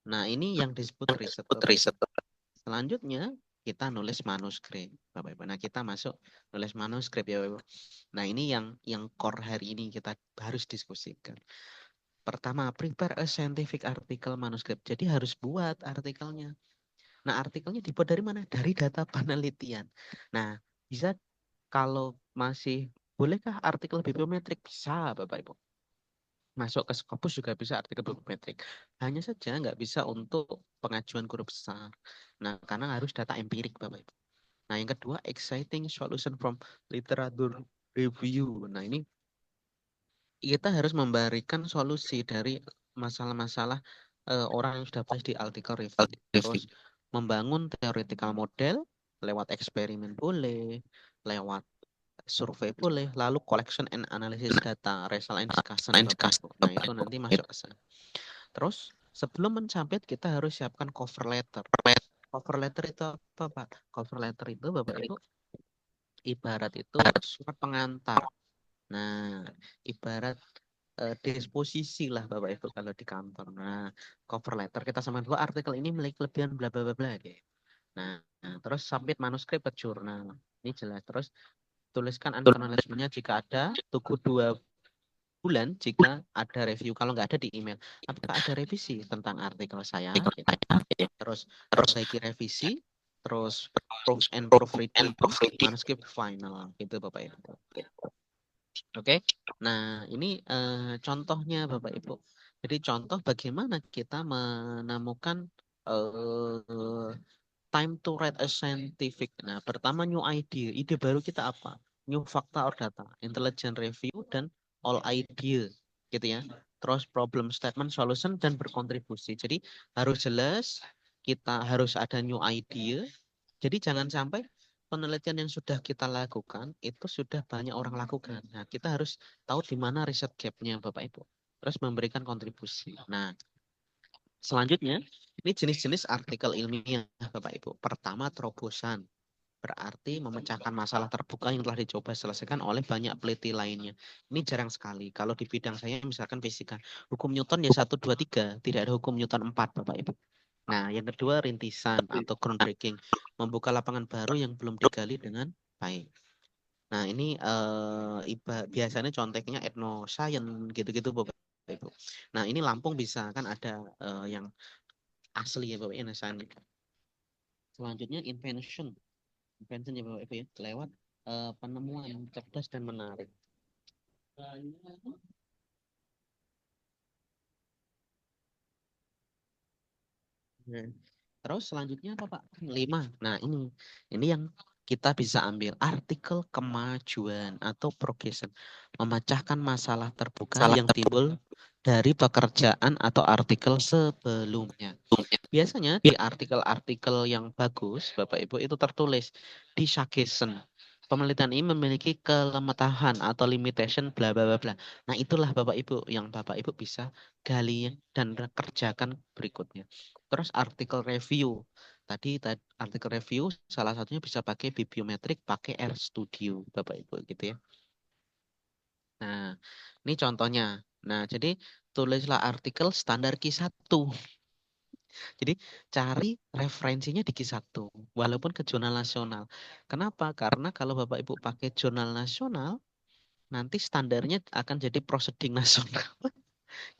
Nah, ini yang disebut riset Bapak Ibu. Selanjutnya kita nulis manuskrip Bapak Ibu. Nah, kita masuk nulis manuskrip ya Bapak Ibu. Nah, ini yang core hari ini kita harus diskusikan. Pertama, prepare a scientific article manuskrip. Jadi harus buat artikelnya. Nah, artikelnya dibuat dari mana? Dari data penelitian. Nah, bisa kalau masih bolehkah artikel bibliometrik? Bisa Bapak Ibu. Masuk ke Scopus juga bisa artikel bibliometrik. Hanya saja nggak bisa untuk pengajuan guru besar. Nah, karena harus data empirik Bapak Ibu. Nah, yang kedua, exciting solution from literature review. Nah, ini kita harus memberikan solusi dari masalah-masalah orang yang sudah bahas di artikel review. Terus membangun theoretical model lewat eksperimen boleh, lewat survei boleh, lalu collection and analysis data, result and discussion Bapak Ibu. Nah, itu nanti masuk ke sana. Terus sebelum mencabut kita harus siapkan cover letter. Cover letter itu apa, Pak? Cover letter itu Bapak Ibu ibarat itu surat pengantar. Nah, ibarat disposisi lah Bapak Ibu kalau di kantor. Nah, cover letter kita sama dua artikel ini memiliki kelebihan bla bla bla bla gitu. Nah, terus submit manuskrip ke jurnal. Ini jelas. Terus tuliskan acknowledgement-nya jika ada, tunggu 2 bulan jika ada review. Kalau nggak ada di email. Apakah ada revisi tentang artikel saya? Gitu. Terus perbaiki revisi, terus proof and proofreading manuskrip final gitu Bapak Ibu. Oke. Nah, ini contohnya Bapak Ibu. Jadi contoh bagaimana kita menemukan time to write a scientific. Nah, pertama new idea. Ide baru kita apa? New fakta or data, intelligent review dan all idea gitu ya. Terus problem statement, solution dan berkontribusi. Jadi harus jelas, kita harus ada new idea. Jadi jangan sampai penelitian yang sudah kita lakukan itu sudah banyak orang lakukan. Nah, kita harus tahu di mana riset gap-nya Bapak Ibu. Terus memberikan kontribusi. Nah, selanjutnya ini jenis-jenis artikel ilmiah Bapak Ibu. Pertama, terobosan. Berarti memecahkan masalah terbuka yang telah dicoba selesaikan oleh banyak peneliti lainnya. Ini jarang sekali. Kalau di bidang saya misalkan fisika, hukum Newton ya 1, 2, 3. Tidak ada hukum Newton 4 Bapak Ibu. Nah, yang kedua rintisan atau groundbreaking, membuka lapangan baru yang belum digali dengan baik. Nah, ini biasanya conteknya etnoscience gitu-gitu Bapak Ibu. Nah, ini Lampung bisa kan ada yang asli ya Bapak Ibu, etnoscience. Selanjutnya invention ya Bapak Ibu ya, lewat penemuan cerdas dan menarik. Nah, terus selanjutnya apa Pak? 5. Nah, ini yang kita bisa ambil artikel kemajuan atau progression, memecahkan masalah terbuka yang timbul dari pekerjaan atau artikel sebelumnya. Biasanya di artikel-artikel yang bagus, Bapak Ibu, itu tertulis di suggestion. Penelitian ini memiliki kelemahan atau limitation bla bla bla bla. Nah, itulah Bapak Ibu yang Bapak Ibu bisa gali dan kerjakan berikutnya. Terus artikel review. Tadi artikel review salah satunya bisa pakai bibliometrik, pakai RStudio, Bapak Ibu gitu ya. Nah, ini contohnya. Nah, jadi tulislah artikel standar Q1. Jadi cari referensinya di Q1, walaupun ke jurnal nasional. Kenapa? Karena kalau Bapak Ibu pakai jurnal nasional, nanti standarnya akan jadi proceeding nasional.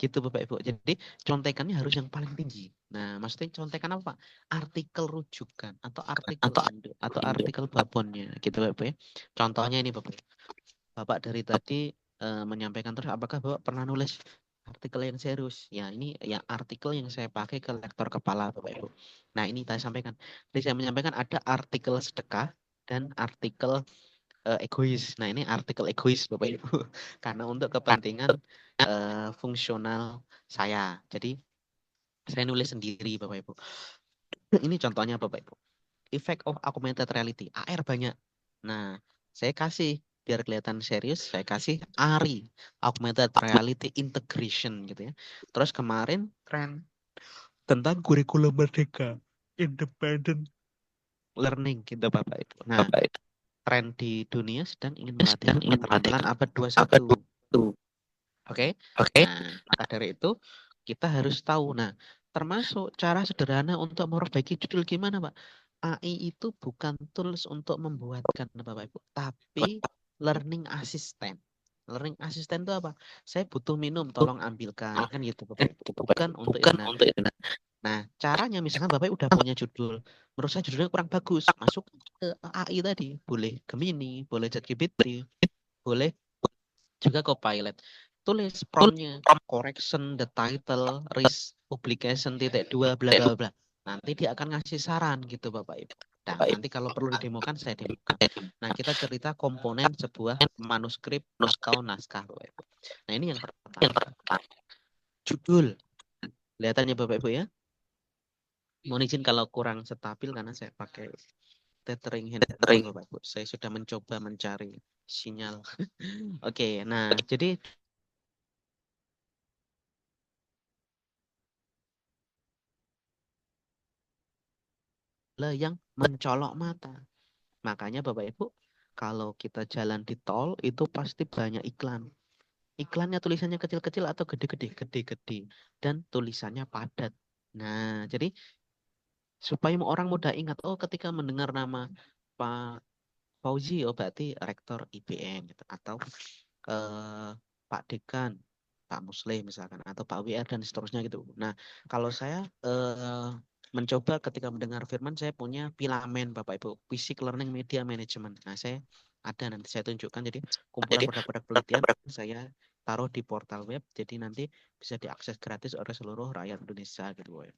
Gitu Bapak Ibu. Jadi contekannya harus yang paling tinggi. Nah, maksudnya contekan apa, Pak? Artikel rujukan atau artikel induk atau artikel babonnya gitu Bapak Ibu ya. Contohnya ini Bapak. Bapak dari tadi menyampaikan terus apakah Bapak pernah nulis artikel yang serius? Ya, ini yang artikel yang saya pakai ke lektor kepala Bapak Ibu. Nah, ini saya sampaikan. Jadi saya menyampaikan ada artikel sedekah dan artikel egois. Nah, ini artikel egois Bapak Ibu. Karena untuk kepentingan fungsional saya. Jadi saya nulis sendiri Bapak Ibu. Ini contohnya Bapak Ibu. Effect of augmented reality. AR banyak. Nah, saya kasih biar kelihatan serius, saya kasih ARI, augmented reality integration gitu ya. Terus kemarin tren tentang kurikulum merdeka, independent learning gitu Bapak Ibu. Nah, tren di dunia sedang ingin melatih keterampilan abad 21. Oke. Nah, maka dari itu kita harus tahu. Nah, termasuk cara sederhana untuk memperbaiki judul gimana, Pak? AI itu bukan tools untuk membuatkan Bapak Ibu, tapi learning assistant. Learning assistant itu apa? Saya butuh minum, tolong ambilkan, kan gitu Bapak Ibu. Bukan untuk itu. Nah, caranya misalkan Bapak udah punya judul, menurut saya judulnya kurang bagus, masuk ke AI tadi, boleh Gemini, boleh ChatGPT, boleh juga Copilot. Tulis promptnya, correction the title, risk publication titik dua bla bla bla. Nanti dia akan ngasih saran gitu Bapak Ibu. Nah, nanti kalau perlu didemokan saya demokan. Nah, kita cerita komponen sebuah manuskrip atau naskah Bapak Ibu. Nah, ini yang pertama. Judul. Kelihatannya Bapak Ibu ya. Mohon izin kalau kurang stabil karena saya pakai tethering handphone Bapak Ibu. Saya sudah mencoba mencari sinyal. Oke, nah jadi yang mencolok mata. Makanya Bapak Ibu, kalau kita jalan di tol itu pasti banyak iklan. Iklannya tulisannya kecil-kecil atau gede-gede, gede-gede, dan tulisannya padat. Nah, jadi supaya orang mudah ingat, oh ketika mendengar nama Pak Fauzi, oh berarti rektor IPN gitu. Atau Pak Dekan, Pak Muslim misalkan, atau Pak WR dan seterusnya gitu. Nah, kalau saya mencoba ketika mendengar firman, saya punya Pilamen Bapak Ibu, Basic Learning Media Management. Nah, saya ada nanti saya tunjukkan. Jadi kumpulan produk-produk penelitian saya taruh di portal web. Jadi nanti bisa diakses gratis oleh seluruh rakyat Indonesia gitu, Boy.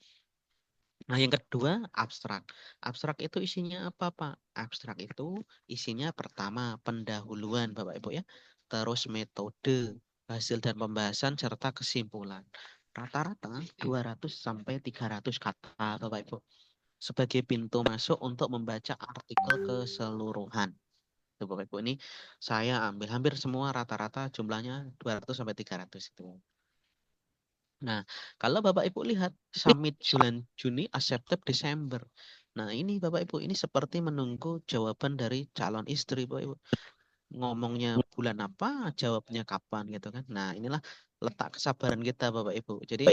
Nah, yang kedua, abstrak. Abstrak itu isinya apa, Pak? Abstrak itu isinya pertama, pendahuluan, Bapak Ibu ya. Terus metode, hasil dan pembahasan, serta kesimpulan. Rata-rata 200 sampai 300 kata, Bapak Ibu. Sebagai pintu masuk untuk membaca artikel keseluruhan. Tuh, Bapak Ibu, ini saya ambil hampir semua rata-rata jumlahnya 200 sampai 300 itu. Nah, kalau Bapak Ibu lihat summit bulan Juni, accepted Desember. Nah, ini Bapak Ibu, ini seperti menunggu jawaban dari calon istri, Bapak Ibu. Ngomongnya bulan apa, jawabnya kapan gitu kan. Nah, inilah letak kesabaran kita Bapak Ibu. Jadi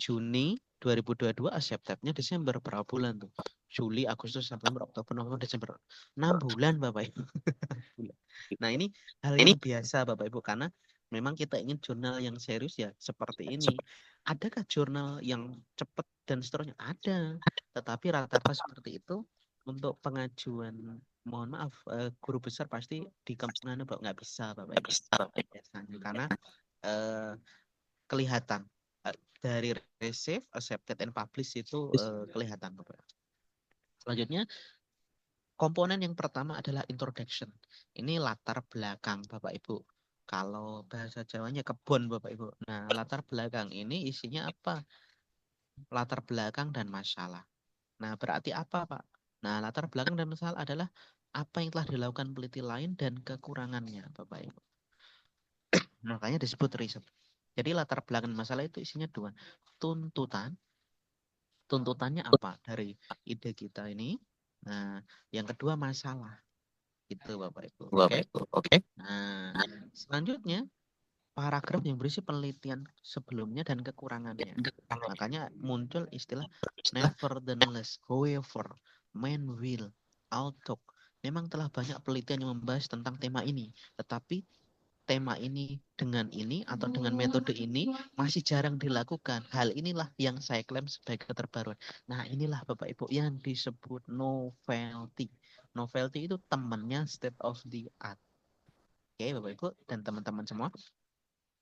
Juni 2022, acceptednya Desember, berapa bulan tuh? Juli, Agustus, September, Oktober, November, Desember. 6 bulan Bapak Ibu. Nah, ini hal yang biasa Bapak Ibu, karena memang kita ingin jurnal yang serius ya seperti ini. Adakah jurnal yang cepat dan seterusnya? Ada. Tetapi rata-rata seperti itu untuk pengajuan, mohon maaf, guru besar pasti di kampung Bapak nggak bisa Bapak Ibu. Biasanya. Karena kelihatan dari receive, accepted, and publish itu kelihatan Bapak. Selanjutnya, komponen yang pertama adalah introduction. Ini latar belakang Bapak Ibu. Kalau bahasa Jawanya kebun Bapak Ibu. Nah, latar belakang ini isinya apa? Latar belakang dan masalah. Nah, berarti apa, Pak? Nah, latar belakang dan masalah adalah apa yang telah dilakukan peneliti lain dan kekurangannya, Bapak Ibu. Makanya disebut riset. Jadi latar belakang masalah itu isinya dua. Tuntutan. Tuntutannya apa dari ide kita ini? Nah, yang kedua masalah. Itu Bapak Ibu. Oke. Nah, selanjutnya paragraf yang berisi penelitian sebelumnya dan kekurangannya. Makanya muncul istilah nevertheless, however, man will, although. Memang telah banyak penelitian yang membahas tentang tema ini, tetapi tema ini dengan ini atau dengan metode ini masih jarang dilakukan. Hal inilah yang saya klaim sebagai keterbaruan. Nah, inilah Bapak Ibu yang disebut novelty. Novelty itu temannya state of the art. Oke, Bapak Ibu dan teman-teman semua.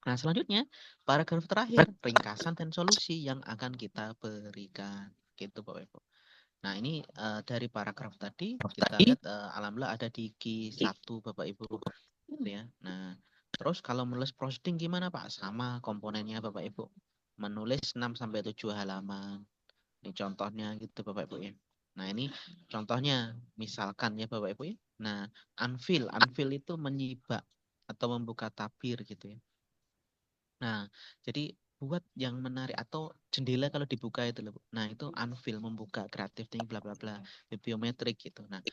Nah, selanjutnya paragraf terakhir, ringkasan dan solusi yang akan kita berikan. Gitu, Bapak Ibu. Nah, ini dari paragraf tadi kita lihat alhamdulillah ada di Q1 Bapak Ibu. Gitu ya. Nah, terus kalau menulis proceeding gimana Pak? Sama komponennya Bapak Ibu. Menulis 6 sampai 7 halaman. Ini contohnya gitu Bapak Ibu ya. Nah, ini contohnya misalkan ya Bapak Ibu ya. Nah, unveil itu menyibak atau membuka tabir gitu ya. Nah, jadi buat yang menarik atau jendela kalau dibuka itu loh. Nah, itu unveil membuka kreatif thinking bla bla bla, biometrik gitu. Nah,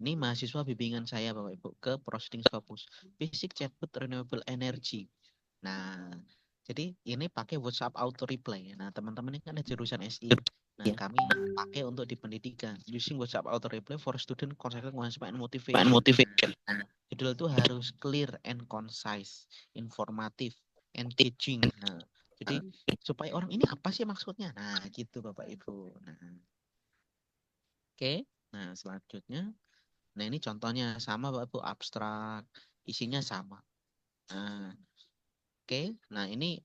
ini mahasiswa bimbingan saya Bapak Ibu ke Proceedings Scopus, Basic Chatbot Renewable Energy. Nah, jadi ini pakai WhatsApp auto reply. Nah, teman-teman ini kan ada jurusan SI. Nah, kami pakai untuk di pendidikan. Using WhatsApp auto reply for student concept management and motivation. Nah, judul itu harus clear and concise, informatif, engaging. Nah, jadi supaya orang ini apa sih maksudnya? Nah, gitu Bapak Ibu. Nah, oke. Nah, selanjutnya, nah ini contohnya sama Bapak Ibu, abstrak, isinya sama. Nah, oke. Nah, ini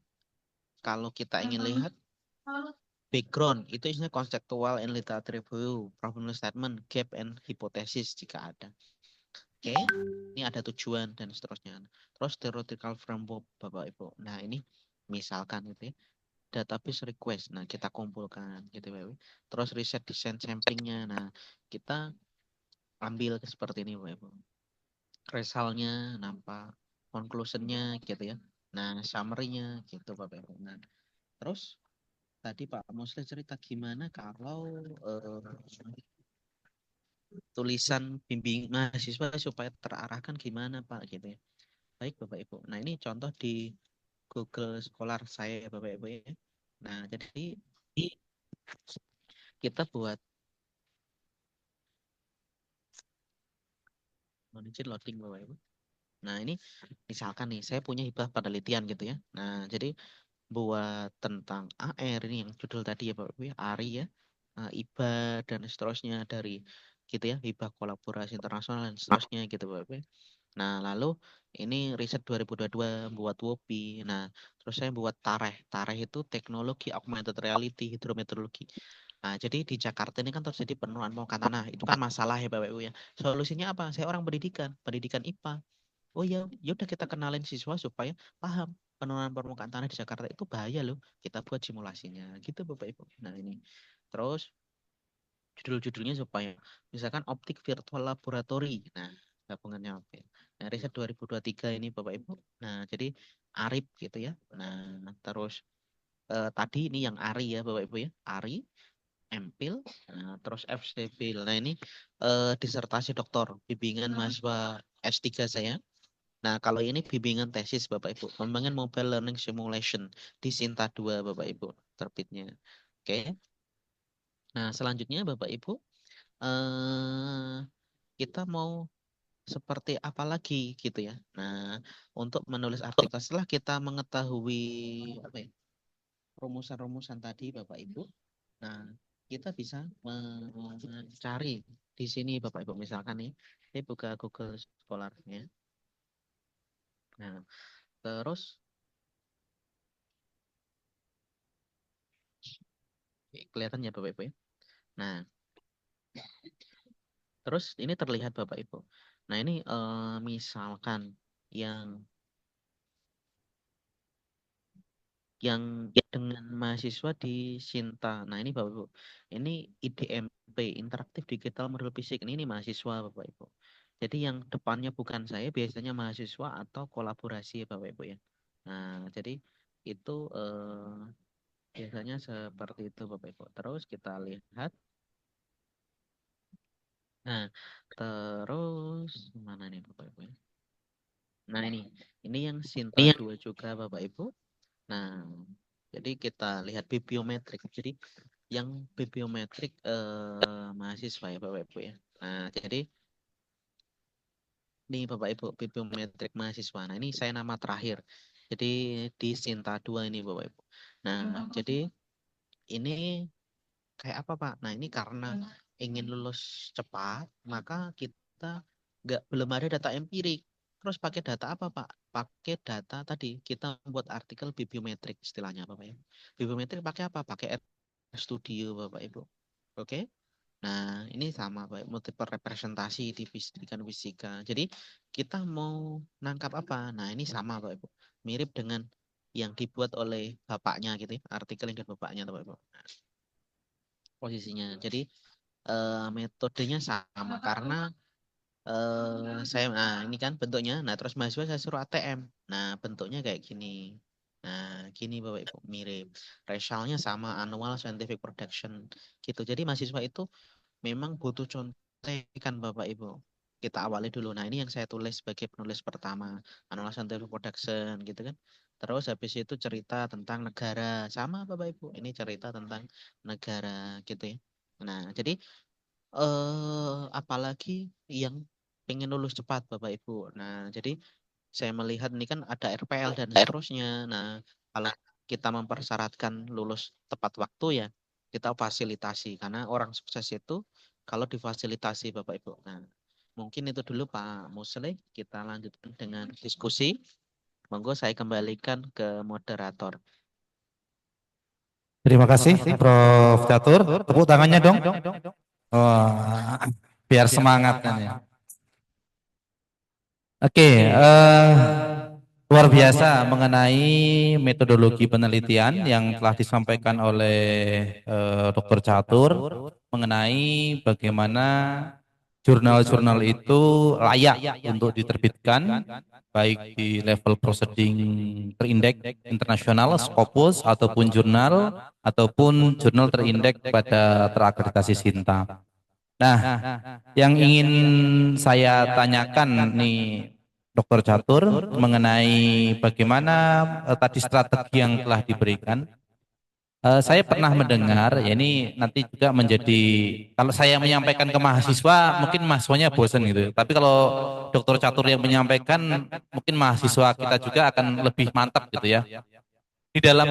kalau kita ingin lihat background, itu isinya conceptual and literature review, problem statement, gap and hypothesis jika ada. Oke, ini ada tujuan dan seterusnya. Terus theoretical framework Bapak Ibu. Nah, ini misalkan gitu ya, database request. Nah, kita kumpulkan gitu Bapak Ibu. Terus riset desain samplingnya. Nah, kita ambil seperti ini Bapak Ibu. Resultnya nampak, conclusionnya gitu ya. Nah, summary-nya gitu Bapak Ibu. Nah, terus tadi Pak Musli cerita gimana kalau tulisan bimbing mahasiswa supaya terarahkan gimana Pak gitu ya. Baik Bapak Ibu. Nah, ini contoh di Google Scholar saya ya Bapak Ibu ya. Nah, jadi kita buat izin loading Bapak Ibu. Nah, ini misalkan nih saya punya hibah penelitian gitu ya. Nah, jadi buat tentang AR ini yang judul tadi ya Bapak Ibu ya, ARI ya. IBA dan seterusnya dari gitu ya, hibah kolaborasi internasional dan seterusnya gitu Bapak Ibu ya. Nah, lalu ini riset 2022 buat WOPI. Nah, terus saya buat TAREH. TAREH itu teknologi augmented reality hidrometeorologi. Nah, jadi di Jakarta ini kan terjadi penurunan permukaan tanah. Itu kan masalah ya Bapak Ibu ya. Solusinya apa? Saya orang pendidikan, pendidikan IPA. Oh ya, ya udah kita kenalin siswa supaya paham penurunan permukaan tanah di Jakarta itu bahaya loh. Kita buat simulasinya gitu Bapak Ibu. Nah, ini. Terus judul-judulnya supaya misalkan optik virtual laboratory. Nah, gabungannya apa ya? Nah, riset 2023 ini Bapak Ibu. Nah, jadi ARIP gitu ya. Nah, terus tadi ini yang ARI ya Bapak Ibu ya. ARI, MPhil, nah, terus FCPhil. Nah, ini disertasi doktor bimbingan mahasiswa S3 saya. Nah, kalau ini bimbingan tesis Bapak Ibu, pengembangan mobile learning simulation di Sinta 2 Bapak Ibu terbitnya. Oke. Nah, selanjutnya Bapak Ibu eh kita mau seperti apa lagi gitu ya. Nah, untuk menulis artikel setelah kita mengetahui apa ya, rumusan-rumusan tadi Bapak Ibu. Nah, kita bisa mencari di sini Bapak Ibu misalkan nih, saya buka Google Scholar-nya. Nah, terus kelihatan ya Bapak Ibu ya. Nah, terus ini terlihat Bapak Ibu. Nah, ini misalkan yang dengan mahasiswa di Sinta. Nah, ini Bapak Ibu. Ini IDMP, Interaktif Digital Model Fisik. Ini mahasiswa Bapak Ibu. Jadi yang depannya bukan saya, biasanya mahasiswa atau kolaborasi ya Bapak Ibu ya. Nah, jadi itu biasanya seperti itu Bapak Ibu. Terus kita lihat. Nah, terus mana nih Bapak Ibu ya? Nah, ini yang Sinta 2 juga Bapak Ibu. Nah, jadi kita lihat bibliometrik. Jadi yang bibliometrik mahasiswa ya Bapak Ibu ya. Nah, jadi nih Bapak Ibu bibliometrik mahasiswa. Nah, ini saya nama terakhir. Jadi di Sinta 2 ini Bapak Ibu. Nah, jadi ini kayak apa Pak? Nah, ini karena ingin lulus cepat, maka kita belum ada data empirik. Terus pakai data apa Pak? Pakai data tadi kita buat artikel bibliometrik istilahnya Bapak Ibu. Bibliometrik pakai apa? Pakai RStudio Bapak Ibu. Oke? Nah, ini sama Pak, multiple representasi di pendidikan fisika. Jadi kita mau nangkap apa? Nah, ini sama Pak Ibu. Mirip dengan yang dibuat oleh bapaknya gitu ya, artikel yang dari bapaknya Bapak Ibu. Nah, posisinya. Jadi metodenya sama karena nah ini kan bentuknya. Nah, terus mahasiswa saya suruh ATM. Nah, bentuknya kayak gini. Nah, gini Bapak Ibu, mirip. Resultnya sama, annual scientific production gitu. Jadi mahasiswa itu memang butuh contekan Bapak Ibu. Kita awali dulu. Nah, ini yang saya tulis sebagai penulis pertama, annual scientific production gitu kan. Terus habis itu cerita tentang negara. Sama Bapak Ibu, ini cerita tentang negara gitu ya. Nah, jadi apalagi yang pengen lulus cepat Bapak Ibu. Nah, jadi saya melihat ini kan ada RPL dan seterusnya. Nah, kalau kita mempersyaratkan lulus tepat waktu ya, kita fasilitasi. Karena orang sukses itu kalau difasilitasi Bapak Ibu. Nah, mungkin itu dulu Pak Musli. Kita lanjutkan dengan diskusi. Monggo saya kembalikan ke moderator. Terima kasih Prof. Catur. Tepuk tangannya dong. Wah, biar semangat kan ya. Oke, luar biasa mengenai metodologi penelitian yang telah disampaikan oleh Dr. Catur mengenai bagaimana jurnal-jurnal itu layak untuk diterbitkan baik di level proceeding terindeks internasional, Scopus ataupun jurnal terindeks pada terakreditasi Sinta. Nah, yang ingin saya tanyakan nih Dr. Catur mengenai bagaimana tadi strategi yang telah diberikan. Saya pernah mendengar, ya ini nanti juga menjadi, kalau saya menyampaikan ke mahasiswa, mungkin mahasiswanya bosan gitu. Tapi kalau Dr. Catur yang menyampaikan, mungkin mahasiswa kita juga akan lebih mantap gitu ya. Di dalam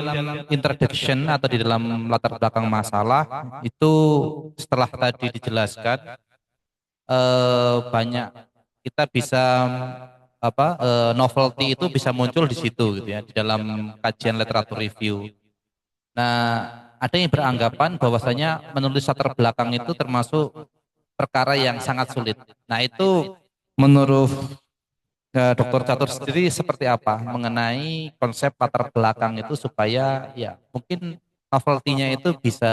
introduction atau di dalam latar belakang masalah, itu setelah tadi dijelaskan, banyak kita bisa novelty itu bisa muncul di situ gitu ya, di dalam kajian literatur review. Nah, ada yang beranggapan bahwasanya menulis latar belakang itu termasuk perkara yang sangat sulit. Nah, itu menurut Dr. Catur sendiri seperti apa mengenai konsep latar belakang itu supaya ya mungkin novelty-nya itu bisa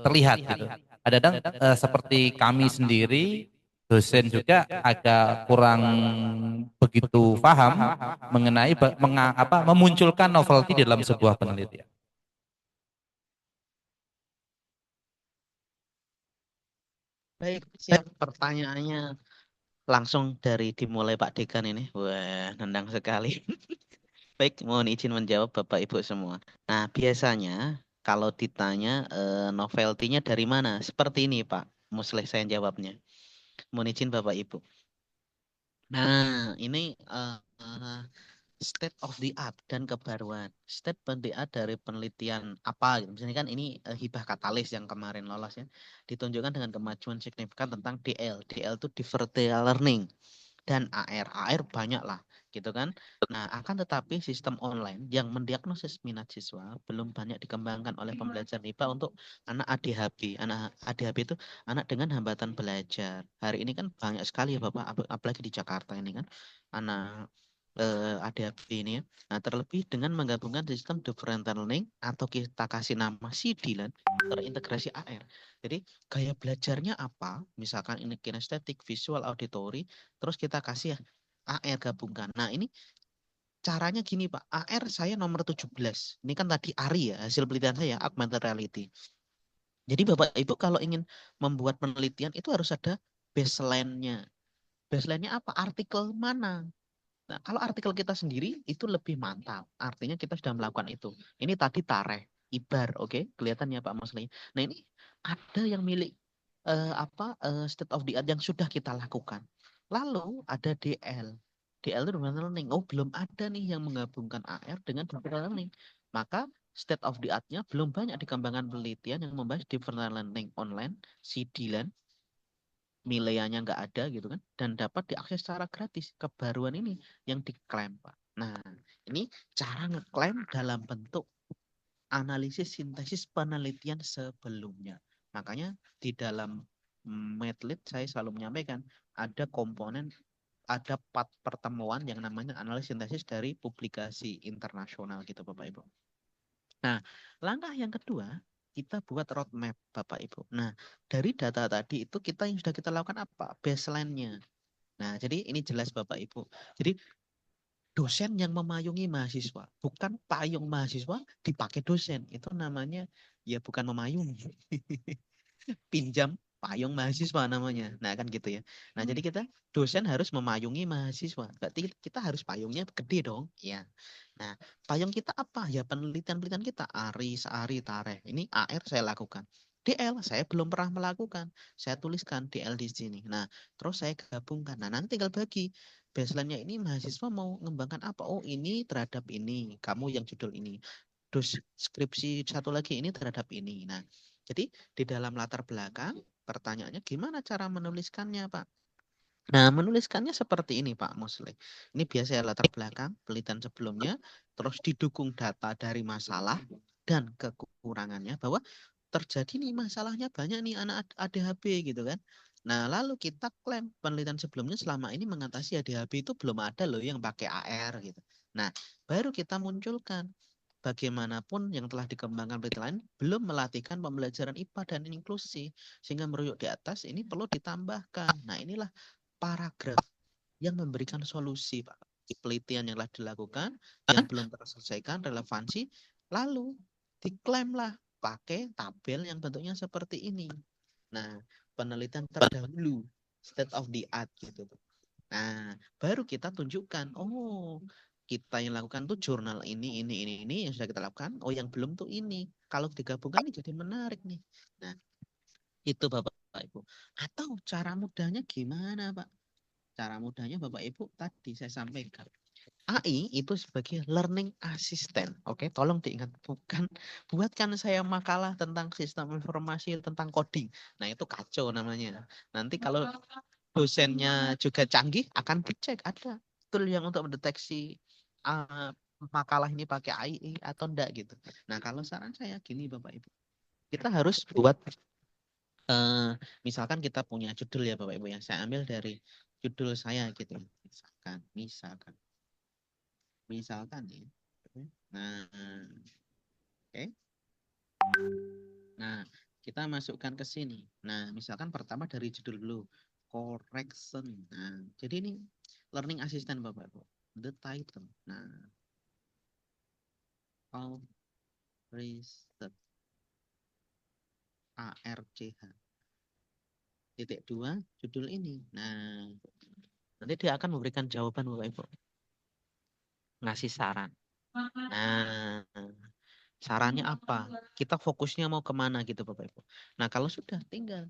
terlihat gitu. Kadang seperti kami sendiri dosen juga agak kurang begitu paham mengenai memunculkan novelty di dalam sebuah penelitian. Baik, siap pertanyaannya langsung dari dimulai Pak Dekan ini. Wah, nendang sekali. Baik, mohon izin menjawab Bapak Ibu semua. Nah, biasanya kalau ditanya novelty-nya dari mana? Seperti ini Pak Musleh saya jawabnya. Mohon izin Bapak Ibu. Nah, ini state of the art dan kebaruan. State of the art dari penelitian apa gitu. Misalnya kan ini hibah katalis yang kemarin lolos ya. Ditunjukkan dengan kemajuan signifikan tentang DL. DL itu differential learning. Dan AR. AR banyak lah gitu kan. Nah, akan tetapi sistem online yang mendiagnosis minat siswa belum banyak dikembangkan oleh pembelajar MIPA untuk anak ADHD. Anak ADHD itu anak dengan hambatan belajar. Hari ini kan banyak sekali ya Bapak, apalagi di Jakarta ini kan anak ADHD ini ya. Nah, terlebih dengan menggabungkan sistem differential learning atau kita kasih nama CD dan terintegrasi AR. Jadi gaya belajarnya apa? Misalkan ini kinestetik, visual, auditory, terus kita kasih ya AR gabungkan. Nah, ini caranya gini Pak. AR saya nomor 17. Ini kan tadi ARI ya, hasil penelitian saya, augmented reality. Jadi Bapak Ibu kalau ingin membuat penelitian itu harus ada baseline-nya. Baseline-nya apa? Artikel mana? Nah, kalau artikel kita sendiri itu lebih mantap. Artinya kita sudah melakukan itu. Ini tadi tareh, ibar, oke? Kelihatan ya Pak Mosli. Nah, ini ada yang milik state of the art yang sudah kita lakukan. Lalu ada DL. DL itu differential learning. Oh, belum ada nih yang menggabungkan AR dengan differential learning. Maka state of the art-nya belum banyak dikembangkan penelitian yang membahas differential learning online, CDLAN, nilainya nggak ada gitu kan, dan dapat diakses secara gratis. Kebaruan ini yang diklaim Pak. Nah, ini cara ngeklaim dalam bentuk analisis sintesis penelitian sebelumnya. Makanya di dalam Medlit saya selalu menyampaikan ada komponen, ada pertemuan yang namanya analisis sintesis dari publikasi internasional gitu Bapak Ibu. Nah, langkah yang kedua, kita buat roadmap Bapak Ibu. Nah, dari data tadi itu kita yang sudah kita lakukan apa? Baseline-nya. Nah, jadi ini jelas Bapak Ibu. Jadi dosen yang memayungi mahasiswa, bukan payung mahasiswa dipakai dosen. Itu namanya ya bukan memayungi. Pinjam payung mahasiswa namanya. Nah, kan gitu ya. Nah, jadi kita dosen harus memayungi mahasiswa. Berarti kita harus payungnya gede dong. Ya. Nah, payung kita apa? Ya penelitian-penelitian kita. ARI, SARI, TAREH. Ini AR saya lakukan. DL saya belum pernah melakukan. Saya tuliskan DL di sini. Nah, terus saya gabungkan. Nah, nanti tinggal bagi. Baseline-nya ini mahasiswa mau mengembangkan apa? Oh, ini terhadap ini. Kamu yang judul ini. Terus skripsi satu lagi ini terhadap ini. Nah, jadi di dalam latar belakang pertanyaannya gimana cara menuliskannya, Pak? Nah, menuliskannya seperti ini, Pak Musli. Ini biasa ya latar belakang, penelitian sebelumnya, terus didukung data dari masalah dan kekurangannya bahwa terjadi nih masalahnya banyak nih anak ADHD gitu kan. Nah, lalu kita klaim penelitian sebelumnya selama ini mengatasi ADHD itu belum ada loh yang pakai AR gitu. Nah, baru kita munculkan bagaimanapun yang telah dikembangkan penelitian lain belum melatihkan pembelajaran IPA dan inklusi sehingga merujuk di atas ini perlu ditambahkan. Nah, inilah paragraf yang memberikan solusi, Pak. Penelitian yang telah dilakukan, yang belum terselesaikan, relevansi, lalu diklaimlah pakai tabel yang bentuknya seperti ini. Nah, penelitian terdahulu, state of the art gitu. Nah, baru kita tunjukkan, oh, kita yang lakukan tuh jurnal ini yang sudah kita lakukan. Oh, yang belum tuh ini. Kalau digabungkan ini jadi menarik nih. Nah, itu Bapak Ibu. Atau cara mudahnya gimana, Pak? Cara mudahnya Bapak Ibu tadi saya sampaikan. AI itu sebagai learning assistant. Oke, tolong diingat bukan buatkan saya makalah tentang sistem informasi tentang coding. Nah, itu kacau namanya. Nanti kalau dosennya juga canggih akan dicek ada tool yang untuk mendeteksi uh, makalah ini pakai AI atau enggak gitu. Nah, kalau saran saya gini Bapak Ibu. Kita harus buat misalkan kita punya judul ya Bapak Ibu yang saya ambil dari judul saya gitu. Misalkan ya. Nah, oke. Nah, kita masukkan ke sini. Nah, misalkan pertama dari judul dulu, correction. Nah, jadi ini learning assistant Bapak Ibu. The title. Nah, all research ARCH. Titik 2 judul ini. Nah, nanti dia akan memberikan jawaban Bapak Ibu. Ngasih saran. Nah, sarannya apa? Kita fokusnya mau kemana gitu Bapak Ibu. Nah, kalau sudah tinggal.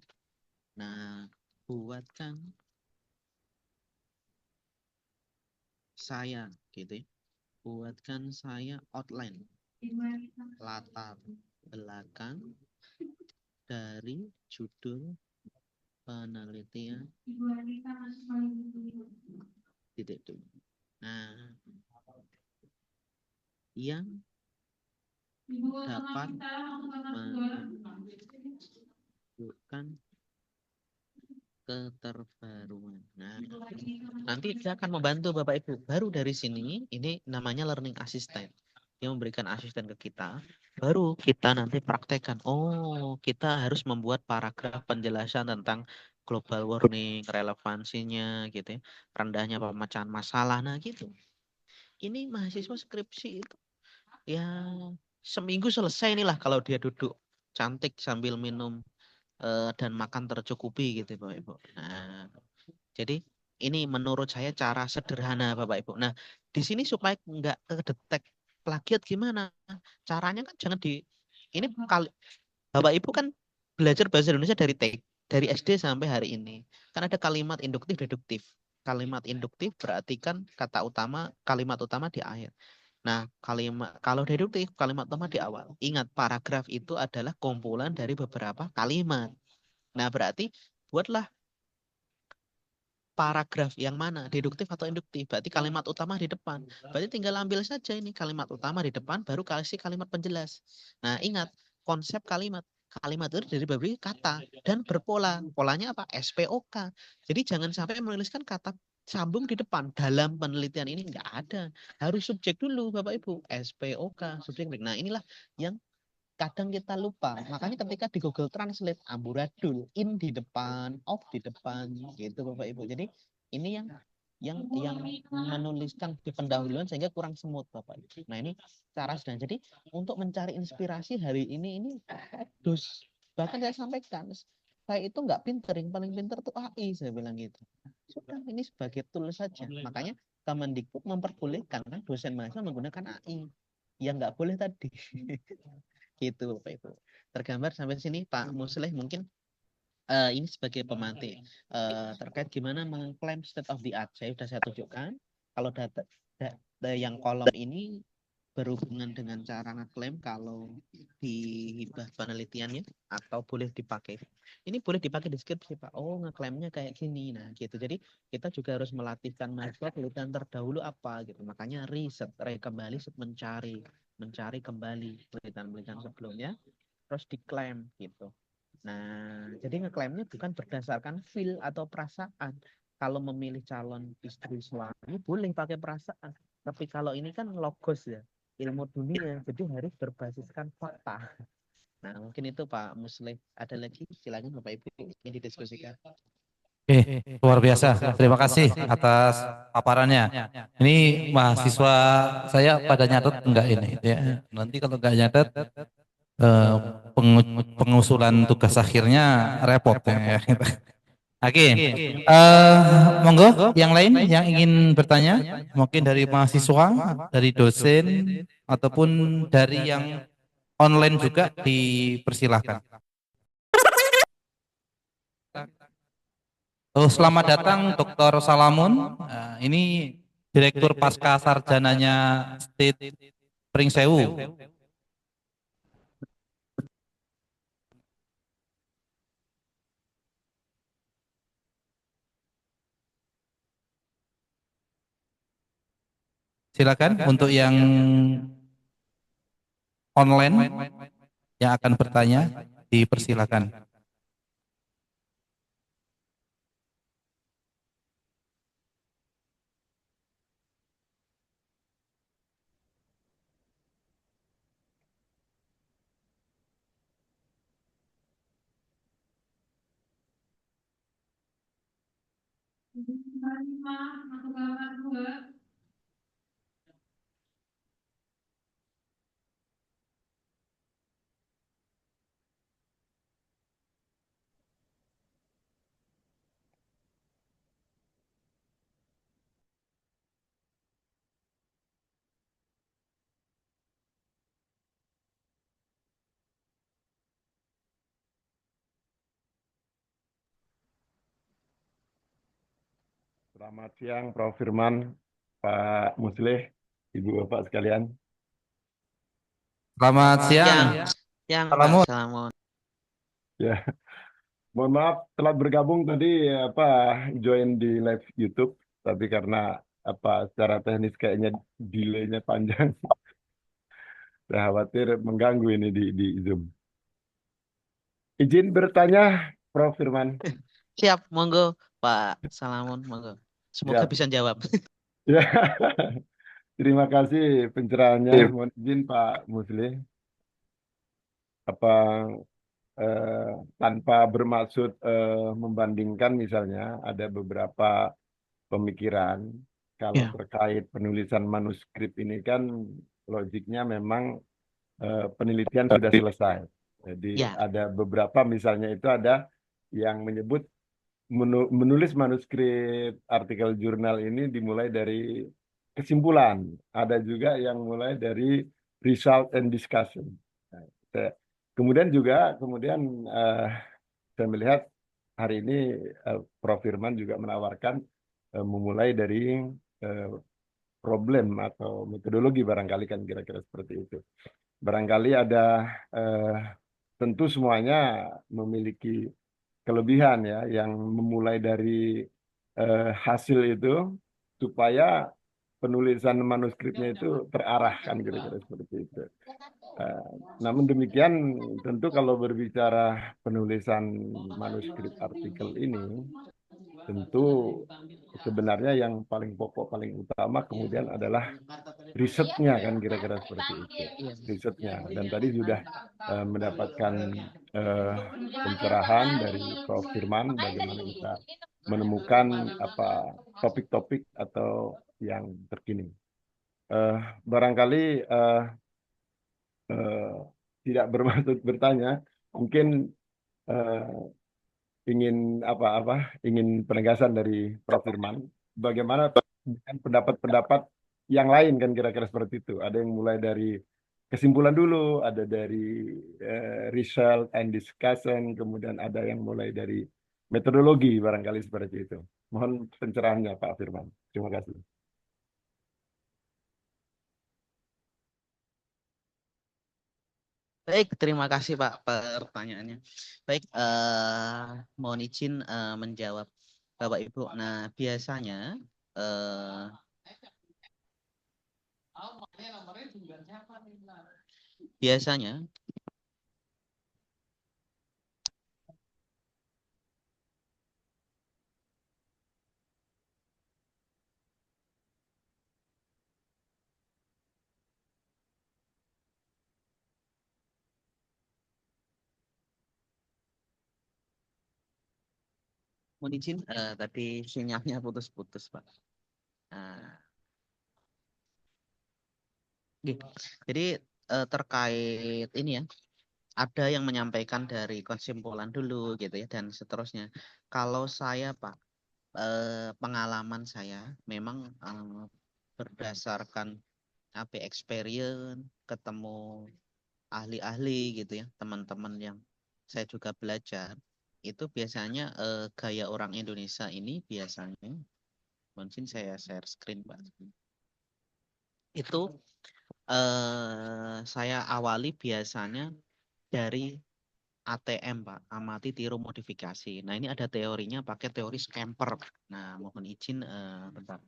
Nah, buatkan saya gitu ya. Buatkan saya outline latar belakang dari judul penelitian titik dulu. Nah, yang dapat menunjukkan keterbaruan. Nah, nanti dia akan membantu Bapak Ibu. Baru dari sini, ini namanya learning assistant. Dia memberikan asisten ke kita. Baru kita nanti praktekkan. Oh, kita harus membuat paragraf penjelasan tentang global warming, relevansinya gitu ya. Rendahnya pemecahan masalah. Nah gitu. Ini mahasiswa skripsi itu ya seminggu selesai inilah kalau dia duduk cantik sambil minum dan makan tercukupi gitu Bapak Ibu. Nah, jadi Ini menurut saya cara sederhana Bapak Ibu. Nah, di sini supaya nggak kedetek plagiat gimana? Caranya kan jangan ini kali Bapak Ibu kan belajar bahasa Indonesia dari SD sampai hari ini. Kan ada kalimat induktif deduktif. Kalimat induktif berarti kan kalimat utama di akhir. Nah, kalau deduktif kalimat utama di awal. Ingat paragraf itu adalah kumpulan dari beberapa kalimat. Nah, berarti buatlah paragraf yang mana, deduktif atau induktif. Berarti kalimat utama di depan. Berarti tinggal ambil saja ini kalimat utama di depan, baru kasih kalimat penjelas. Nah, ingat konsep kalimat. Kalimat itu dari beberapa kata dan berpola. Polanya apa? SPOK. Jadi jangan sampai menuliskan kata sambung di depan. Dalam penelitian ini nggak ada. Harus subjek dulu, Bapak Ibu. SPOK, subjek. Nah, inilah yang kadang kita lupa. Makanya ketika di Google Translate amburadul, in di depan, off di depan, gitu Bapak Ibu. Jadi ini yang menuliskan di pendahuluan sehingga kurang smooth Bapak Ibu. Nah, ini cara sedang. Jadi untuk mencari inspirasi hari ini bahkan saya sampaikan saya itu nggak pinter, yang paling pinter tuh AI, saya bilang gitu. Sudah, ini sebagai tool saja. Makanya Kemendikbud memperbolehkan kan dosen mahasiswa menggunakan AI. Yang nggak boleh tadi. Gitu Bapak Ibu. Tergambar sampai sini Pak Musleh mungkin ini sebagai pemantik terkait gimana mengklaim state of the art. Saya tunjukkan kalau data yang kolom ini berhubungan dengan cara ngeklaim kalau di hibah penelitiannya atau boleh dipakai. Ini boleh dipakai di skripsi Pak. Oh, ngeklaimnya kayak gini. Nah, gitu. Jadi kita juga harus melatihkan mahasiswa penelitian terdahulu apa gitu. Makanya riset, kembali mencari kembali penelitian-penelitian sebelumnya terus diklaim gitu. Nah, jadi ngeklaimnya bukan berdasarkan feel atau perasaan. Kalau memilih calon istri suami boleh pakai perasaan. Tapi kalau ini kan logos ya, ilmu dunia, jadi harus berbasiskan fakta. Nah, mungkin itu Pak Musleh. Ada lagi? Silakan Bapak Ibu yang didiskusikan. Luar biasa. Terima kasih atas paparannya. Ini mahasiswa saya pada nyatet enggak ini? Ya. Nanti kalau enggak nyatet, pengusulan tugas akhirnya repot ya. Oke, monggo yang lain yang ingin bertanya, mungkin dari mahasiswa, dari dosen, ataupun dari yang online juga dipersilahkan. Oh, selamat datang Dr. Salamun. Ini Direktur Pasca Sarjananya State Pringsewu. Silakan untuk yang online yang akan bertanya dipersilakan. Selamat siang, Prof. Firman, Pak Musleh, Ibu Bapak sekalian. Selamat siang. Yang Pak Salamun. Salamun. Ya, mohon maaf telat bergabung tadi join di live YouTube, tapi karena secara teknis kayaknya delay-nya panjang. Saya khawatir mengganggu ini di Zoom. Izin bertanya, Prof. Firman. Siap, monggo Pak Salamun, monggo. Semoga Siap. bisa jawab. Ya, terima kasih pencerahannya. Mohon izin Pak Musleh. Tanpa bermaksud membandingkan, misalnya ada beberapa pemikiran kalau Ya. terkait penulisan manuskrip ini kan logiknya memang penelitian sudah selesai. Jadi Ya. ada beberapa, misalnya itu ada yang menyebut menulis manuskrip artikel jurnal ini dimulai dari kesimpulan. Ada juga yang mulai dari result and discussion. Nah, kemudian juga saya melihat hari ini Prof. Firman juga menawarkan memulai dari eh, problem atau metodologi barangkali kan kira-kira seperti itu. Barangkali ada eh, tentu semuanya memiliki kelebihan ya yang memulai dari hasil itu supaya penulisan manuskripnya itu terarahkan kira-kira seperti itu. Eh, Namun demikian tentu kalau berbicara penulisan manuskrip artikel ini tentu sebenarnya yang paling pokok paling utama kemudian adalah risetnya kan kira-kira seperti itu risetnya dan tadi sudah mendapatkan eh, pencerahan dari Prof. Firman bagaimana kita menemukan apa topik-topik atau yang terkini. Eh, Barangkali eh, tidak bermaksud bertanya, mungkin eh, ingin apa-apa, ingin penegasan dari Prof. Firman, bagaimana dengan pendapat-pendapat yang lain kan kira-kira seperti itu. Ada yang mulai dari kesimpulan dulu, ada dari result and discussion, kemudian ada yang mulai dari metodologi barangkali seperti itu. Mohon pencerahannya Pak Firman. Terima kasih. Baik, terima kasih Pak pertanyaannya. Baik, mohon izin menjawab Bapak Ibu. Nah, biasanya eh, biasanya mohon izin tadi sinyalnya putus-putus Pak. Nah, oke. Jadi terkait ini ya, ada yang menyampaikan dari kesimpulan dulu gitu ya dan seterusnya. Kalau saya Pak, pengalaman saya memang berdasarkan apa experience, ketemu ahli-ahli gitu ya, teman-teman yang saya juga belajar, itu biasanya gaya orang Indonesia ini biasanya, mungkin saya share screen Pak. Itu saya awali biasanya dari ATM Pak, amati tiru modifikasi. Nah ini ada teorinya pakai teori scamper. Nah mohon izin bentar,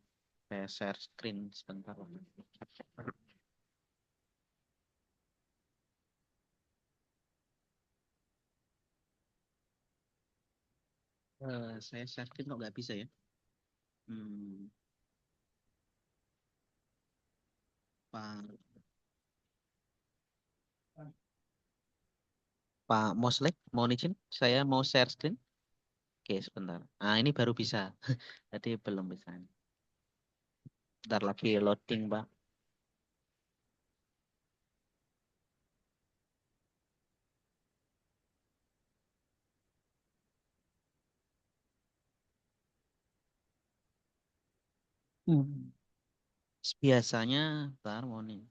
saya share screen sebentar. Saya share screen kok nggak bisa ya? Hmm, Pak Pak Moslek, mohon izin, saya mau share screen. Oke, sebentar. Nah, ini baru bisa. Tadi belum bisa. Bentar lagi loading, Pak. Hmm. Biasanya, bentar, mau nih.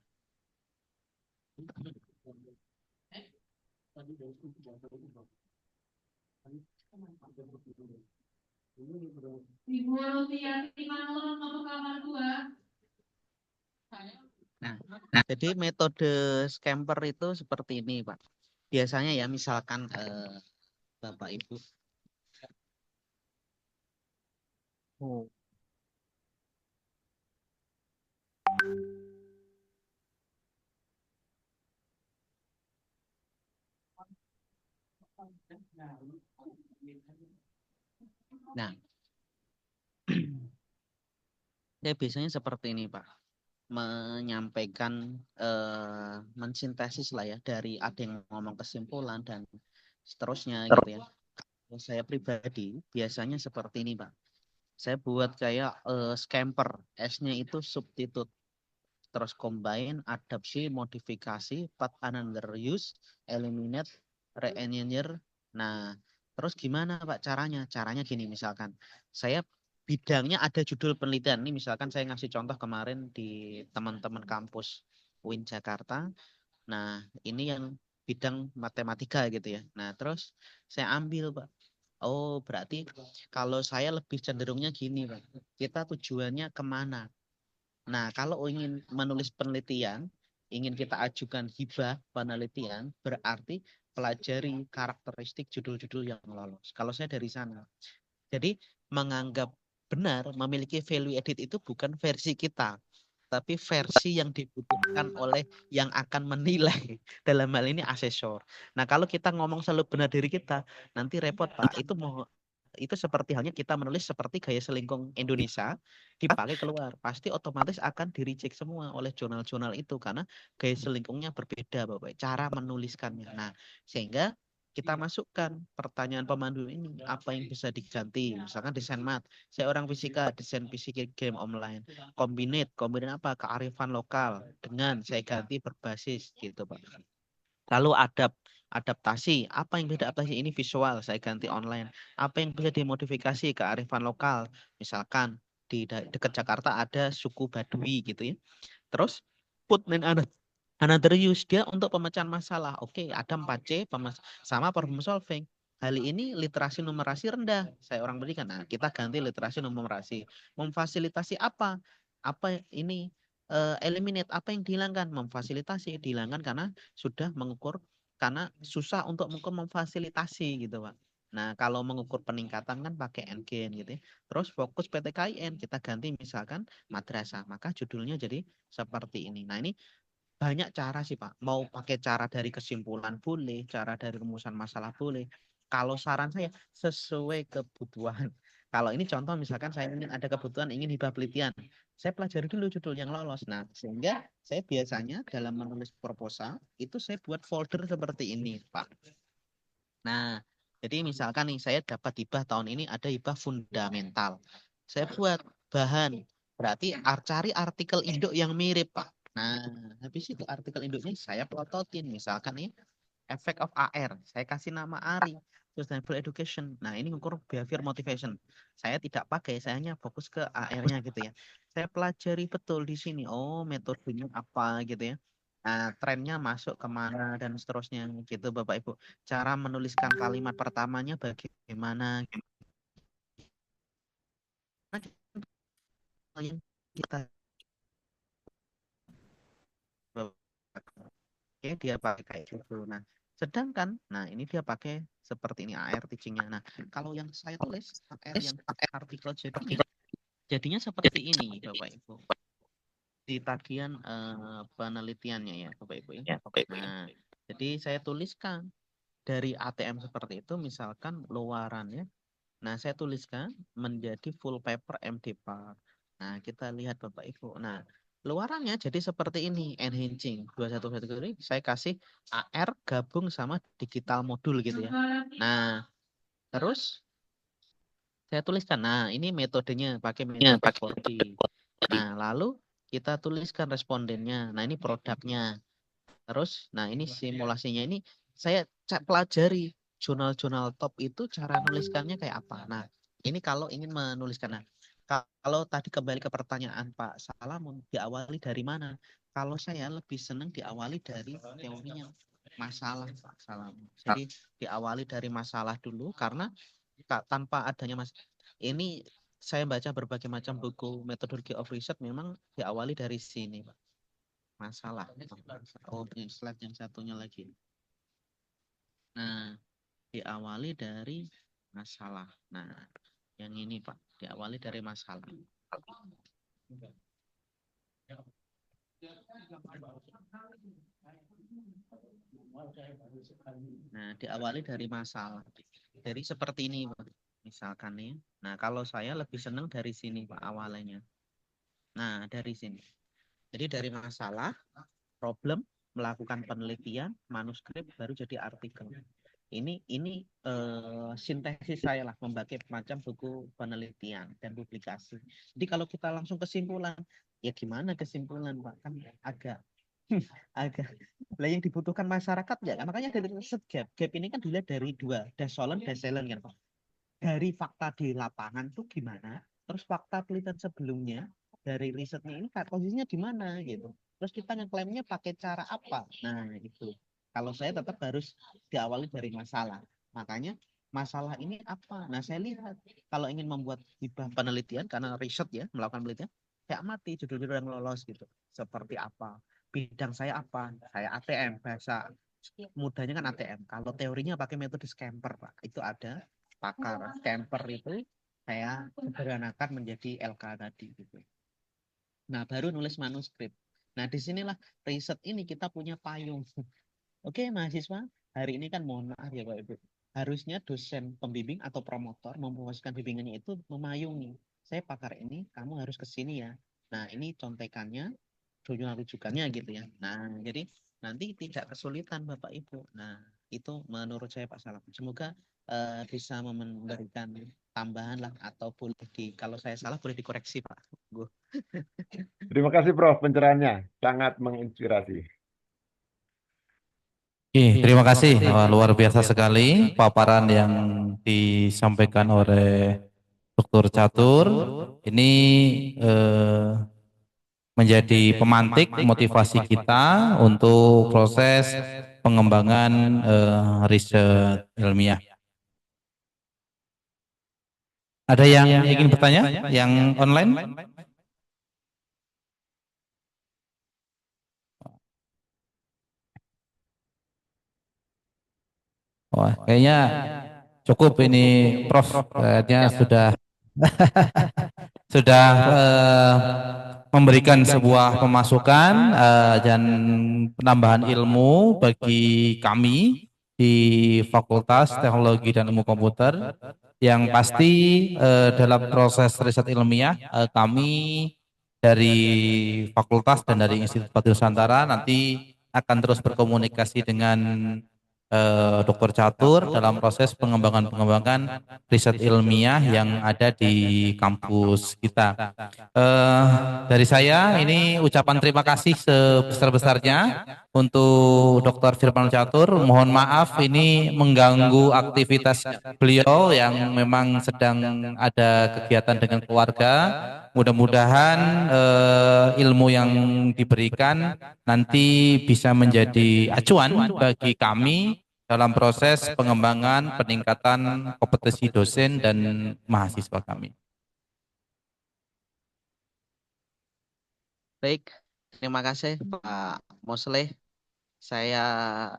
Nah, jadi metode scamper itu seperti ini, Pak. Biasanya ya, misalkan Bapak Ibu. Oh. Nah, ya biasanya seperti ini, Pak. Menyampaikan, mensintesis lah ya, dari ada yang ngomong kesimpulan dan seterusnya gitu ya. Kalau saya pribadi biasanya seperti ini, Pak. Saya buat kayak scamper, S-nya itu substitute, terus combine, adapsi, modifikasi, part another use, eliminate, re-engineer. Nah, Terus gimana Pak caranya? Caranya gini, misalkan saya bidangnya ada judul penelitian. Ini misalkan saya ngasih contoh kemarin di teman-teman kampus UIN Jakarta. Nah, ini yang bidang matematika gitu ya. Nah, terus saya ambil Pak. Oh, berarti kalau saya lebih cenderungnya gini Pak. Kita tujuannya kemana? Nah, kalau ingin menulis penelitian, ingin kita ajukan hibah penelitian, berarti pelajari karakteristik judul-judul yang lolos. Kalau saya dari sana. Jadi menganggap benar memiliki value edit itu bukan versi kita, tapi versi yang dibutuhkan oleh yang akan menilai. Dalam hal ini asesor. Nah, kalau kita ngomong selalu benar diri kita, nanti repot Pak. Itu seperti halnya kita menulis seperti gaya selingkung Indonesia dipakai keluar, pasti otomatis akan di reject semua oleh jurnal-jurnal itu karena gaya selingkungnya berbeda Bapak, cara menuliskannya. Nah, sehingga kita masukkan pertanyaan pemandu ini apa yang bisa diganti, misalkan desain mat, saya orang fisika, desain fisika game online, combinate apa, kearifan lokal dengan saya ganti berbasis gitu Pak. Lalu adaptasi, apa yang bisa adaptasi ini visual, saya ganti online. Apa yang bisa dimodifikasi kearifan lokal, misalkan di dekat Jakarta ada suku Baduy gitu ya. Terus put in another use, dia untuk pemecahan masalah. Oke, ada 4C sama problem solving. Hal ini literasi numerasi rendah. Saya orang pendidikan. Nah, kita ganti literasi numerasi. Memfasilitasi apa? Apa ini eliminate, apa yang dihilangkan? Memfasilitasi, dihilangkan karena sudah mengukur, karena susah untuk mengukur memfasilitasi gitu, Pak. Nah, kalau mengukur peningkatan kan pakai NGen gitu ya. Terus fokus PTKIN, kita ganti misalkan madrasah, maka judulnya jadi seperti ini. Nah, ini banyak cara sih Pak. Mau pakai cara dari kesimpulan boleh, cara dari rumusan masalah boleh. Kalau saran saya sesuai kebutuhan. Kalau ini contoh misalkan saya ingin ada kebutuhan ingin hibah penelitian, saya pelajari dulu judul yang lolos. Nah, sehingga saya biasanya dalam menulis proposal itu saya buat folder seperti ini, Pak. Nah, jadi misalkan nih saya dapat hibah tahun ini ada hibah fundamental. Saya buat bahan. Berarti cari artikel induk yang mirip, Pak. Nah, habis itu artikel induknya saya plototin. Misalkan nih effect of AR. Saya kasih nama ARI. Sustainable Education. Nah, ini ukur behavior motivation. Saya tidak pakai, saya hanya fokus ke AR-nya gitu ya. Saya pelajari betul di sini. Oh, metodenya apa gitu ya. Nah, trennya masuk kemana dan seterusnya gitu Bapak Ibu. Cara menuliskan kalimat pertamanya bagaimana. Yang kita Oke, dia pakai kayak gitu. Nah, sedangkan, nah ini dia pakai seperti ini AR teachingnya. Nah, kalau yang saya tulis AR yang artikel jadinya seperti ini, Bapak Ibu. Di tagihan penelitiannya ya, Bapak Ibu ya. Nah, jadi saya tuliskan dari ATM seperti itu, misalkan luarannya. Nah, saya tuliskan menjadi full paper MD4. Nah, kita lihat Bapak Ibu. Nah, luarannya jadi seperti ini, enhancing 211 ini saya kasih AR gabung sama digital modul gitu ya. Nah, terus saya tuliskan, nah ini metodenya pakai metode 4D. Nah, lalu kita tuliskan respondennya. Nah, ini produknya. Terus, nah ini simulasinya ini saya pelajari jurnal-jurnal top itu cara nuliskannya kayak apa. Nah, ini kalau ingin menuliskan. Nah, kalau tadi kembali ke pertanyaan Pak Salamun, diawali dari mana? Kalau saya lebih senang diawali dari teorinya masalah Pak Salamun. Jadi diawali dari masalah dulu karena tanpa adanya ini saya baca berbagai macam buku metodologi of research memang diawali dari sini Pak. Masalah. Oh, ini slide yang satunya lagi. Nah, diawali dari masalah. Nah, yang ini Pak, diawali dari masalah. Nah, diawali dari masalah. Dari seperti ini, Pak. Misalkan nih. Nah, kalau saya lebih senang dari sini, Pak, awalnya. Nah, dari sini. Jadi dari masalah, problem, melakukan penelitian, manuskrip, baru jadi artikel. Ini sintesis saya lah membaca macam buku penelitian dan publikasi. Jadi kalau kita langsung kesimpulan, ya gimana kesimpulan Pak? Kan agak agak lah yang dibutuhkan masyarakat ya, makanya dari riset gap ini kan dilihat dari dua, dasolen kan Pak. Dari fakta di lapangan tuh gimana, terus fakta penelitian sebelumnya dari risetnya ini posisinya di mana gitu, terus kita ngeklaimnya pakai cara apa. Nah itu kalau saya tetap harus diawali dari masalah, makanya masalah ini apa. Nah saya lihat kalau ingin membuat hibah penelitian karena riset ya, melakukan penelitian, saya amati judul-judul yang lolos gitu, seperti apa, bidang saya apa, saya ATM, bahasa mudahnya kan ATM. Kalau teorinya pakai metode Scamper Pak, itu ada pakar camper itu saya sederhanakan menjadi LK tadi gitu. Nah baru nulis manuskrip. Nah disinilah riset ini kita punya payung. Oke mahasiswa, hari ini kan mohon maaf ya Pak Ibu, harusnya dosen pembimbing atau promotor mempromosikan bimbingannya itu memayungi. Saya pakar ini, kamu harus ke sini ya. Nah ini contekannya, rujukannya gitu ya. Nah jadi nanti tidak kesulitan Bapak Ibu. Nah itu menurut saya Pak Salam. Semoga bisa memberikan tambahan lah, atau boleh kalau saya salah boleh dikoreksi Pak. Terima kasih Prof pencerahannya, sangat menginspirasi. Terima kasih. Luar biasa sekali paparan yang disampaikan oleh Dr. Catur. Ini menjadi pemantik motivasi kita untuk proses pengembangan riset ilmiah. Ada yang ingin bertanya? Yang online? Wah, kayaknya cukup ini Prof. Kayaknya sudah memberikan sebuah pemasukan dan penambahan ilmu bagi kami di Fakultas Teknologi dan Ilmu Komputer. Yang pasti dalam proses riset ilmiah kami dari fakultas dan dari Institut Batu Nusantara nanti akan terus berkomunikasi dengan Dr. Catur dalam proses pengembangan riset ilmiah yang ada di kampus kita. Dari saya ini ucapan terima kasih sebesar-besarnya untuk Dr. Firman Catur. Mohon maaf ini mengganggu aktivitas beliau yang memang sedang ada kegiatan dengan keluarga. Mudah-mudahan ilmu yang diberikan nanti bisa menjadi acuan bagi kami dalam proses pengembangan peningkatan kompetensi dosen dan mahasiswa kami. Baik, terima kasih Pak Mosleh. Saya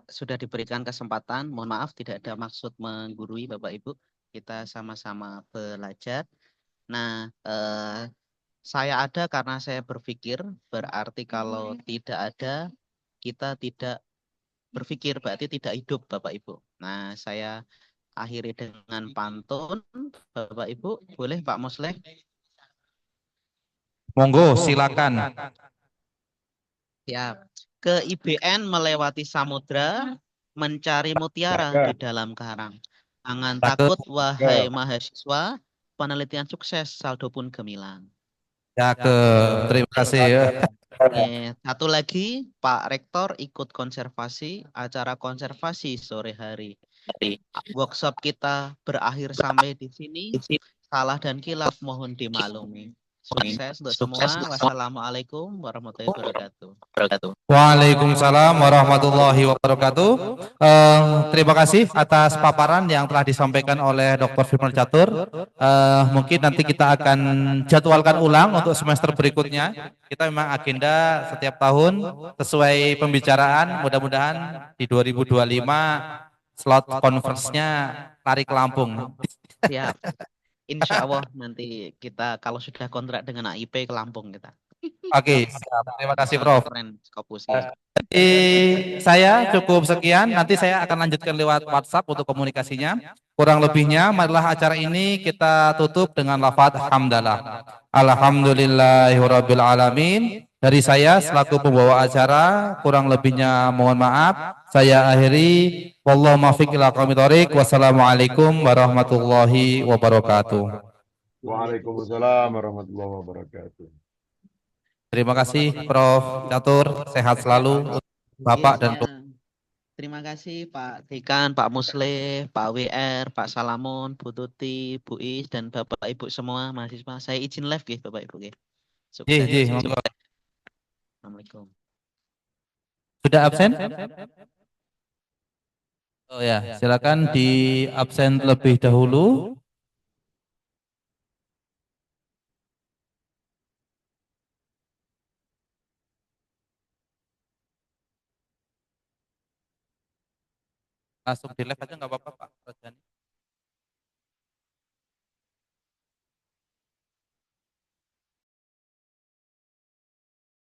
sudah diberikan kesempatan. Mohon maaf tidak ada maksud menggurui Bapak Ibu. Kita sama-sama belajar. Nah, saya ada karena saya berpikir, berarti kalau tidak ada, kita tidak berpikir, berarti tidak hidup Bapak Ibu. Nah, saya akhiri dengan pantun. Bapak Ibu, boleh Pak Mosleh? Monggo, silakan. Siap. Ke IBN melewati samudra, mencari mutiara di dalam karang. Jangan takut wahai mahasiswa, penelitian sukses saldo pun gemilang. Terima kasih ya. Satu lagi, Pak Rektor ikut konservasi, acara konservasi sore hari. Workshop kita berakhir sampai di sini. Salah dan kilaf mohon dimaklumi. Sukses untuk semua. Wassalamualaikum warahmatullahi wabarakatuh. Waalaikumsalam warahmatullahi wabarakatuh. Terima kasih atas paparan yang telah disampaikan oleh Dr. Firman Catur. Mungkin nanti kita akan jadwalkan ulang untuk semester berikutnya. Kita memang agenda setiap tahun sesuai pembicaraan. Mudah-mudahan di 2025 slot conference-nya lari ke Lampung. Siap. Insya Allah nanti kita kalau sudah kontrak dengan AIP ke Lampung kita. Oke, siap. Terima kasih Prof. Jadi saya cukup sekian, nanti saya akan lanjutkan lewat WhatsApp untuk komunikasinya. Kurang lebihnya, marilah acara ini kita tutup dengan lafaz hamdalah. Alhamdulillahirabbil alamin. Dari saya selaku pembawa acara, kurang lebihnya mohon maaf. Saya akhiri. Wallahu muwaffiq ila aqwamit thoriq. Wassalamualaikum warahmatullahi wabarakatuh. Waalaikumsalam warahmatullahi wabarakatuh. Terima kasih Prof. Catur, sehat selalu untuk Bapak dan Iya. Terima kasih Pak Dekan, Pak Musle, Pak WR, Pak Salamon, Bu Tuti, Bu Is, dan Bapak Ibu semua mahasiswa. Saya izin live ya Bapak Ibu. Sukses. monggo. Assalamualaikum. Sudah absen? Oh ya, silakan di absen terlebih dahulu. Langsung di live aja nggak apa-apa Pak Rajani.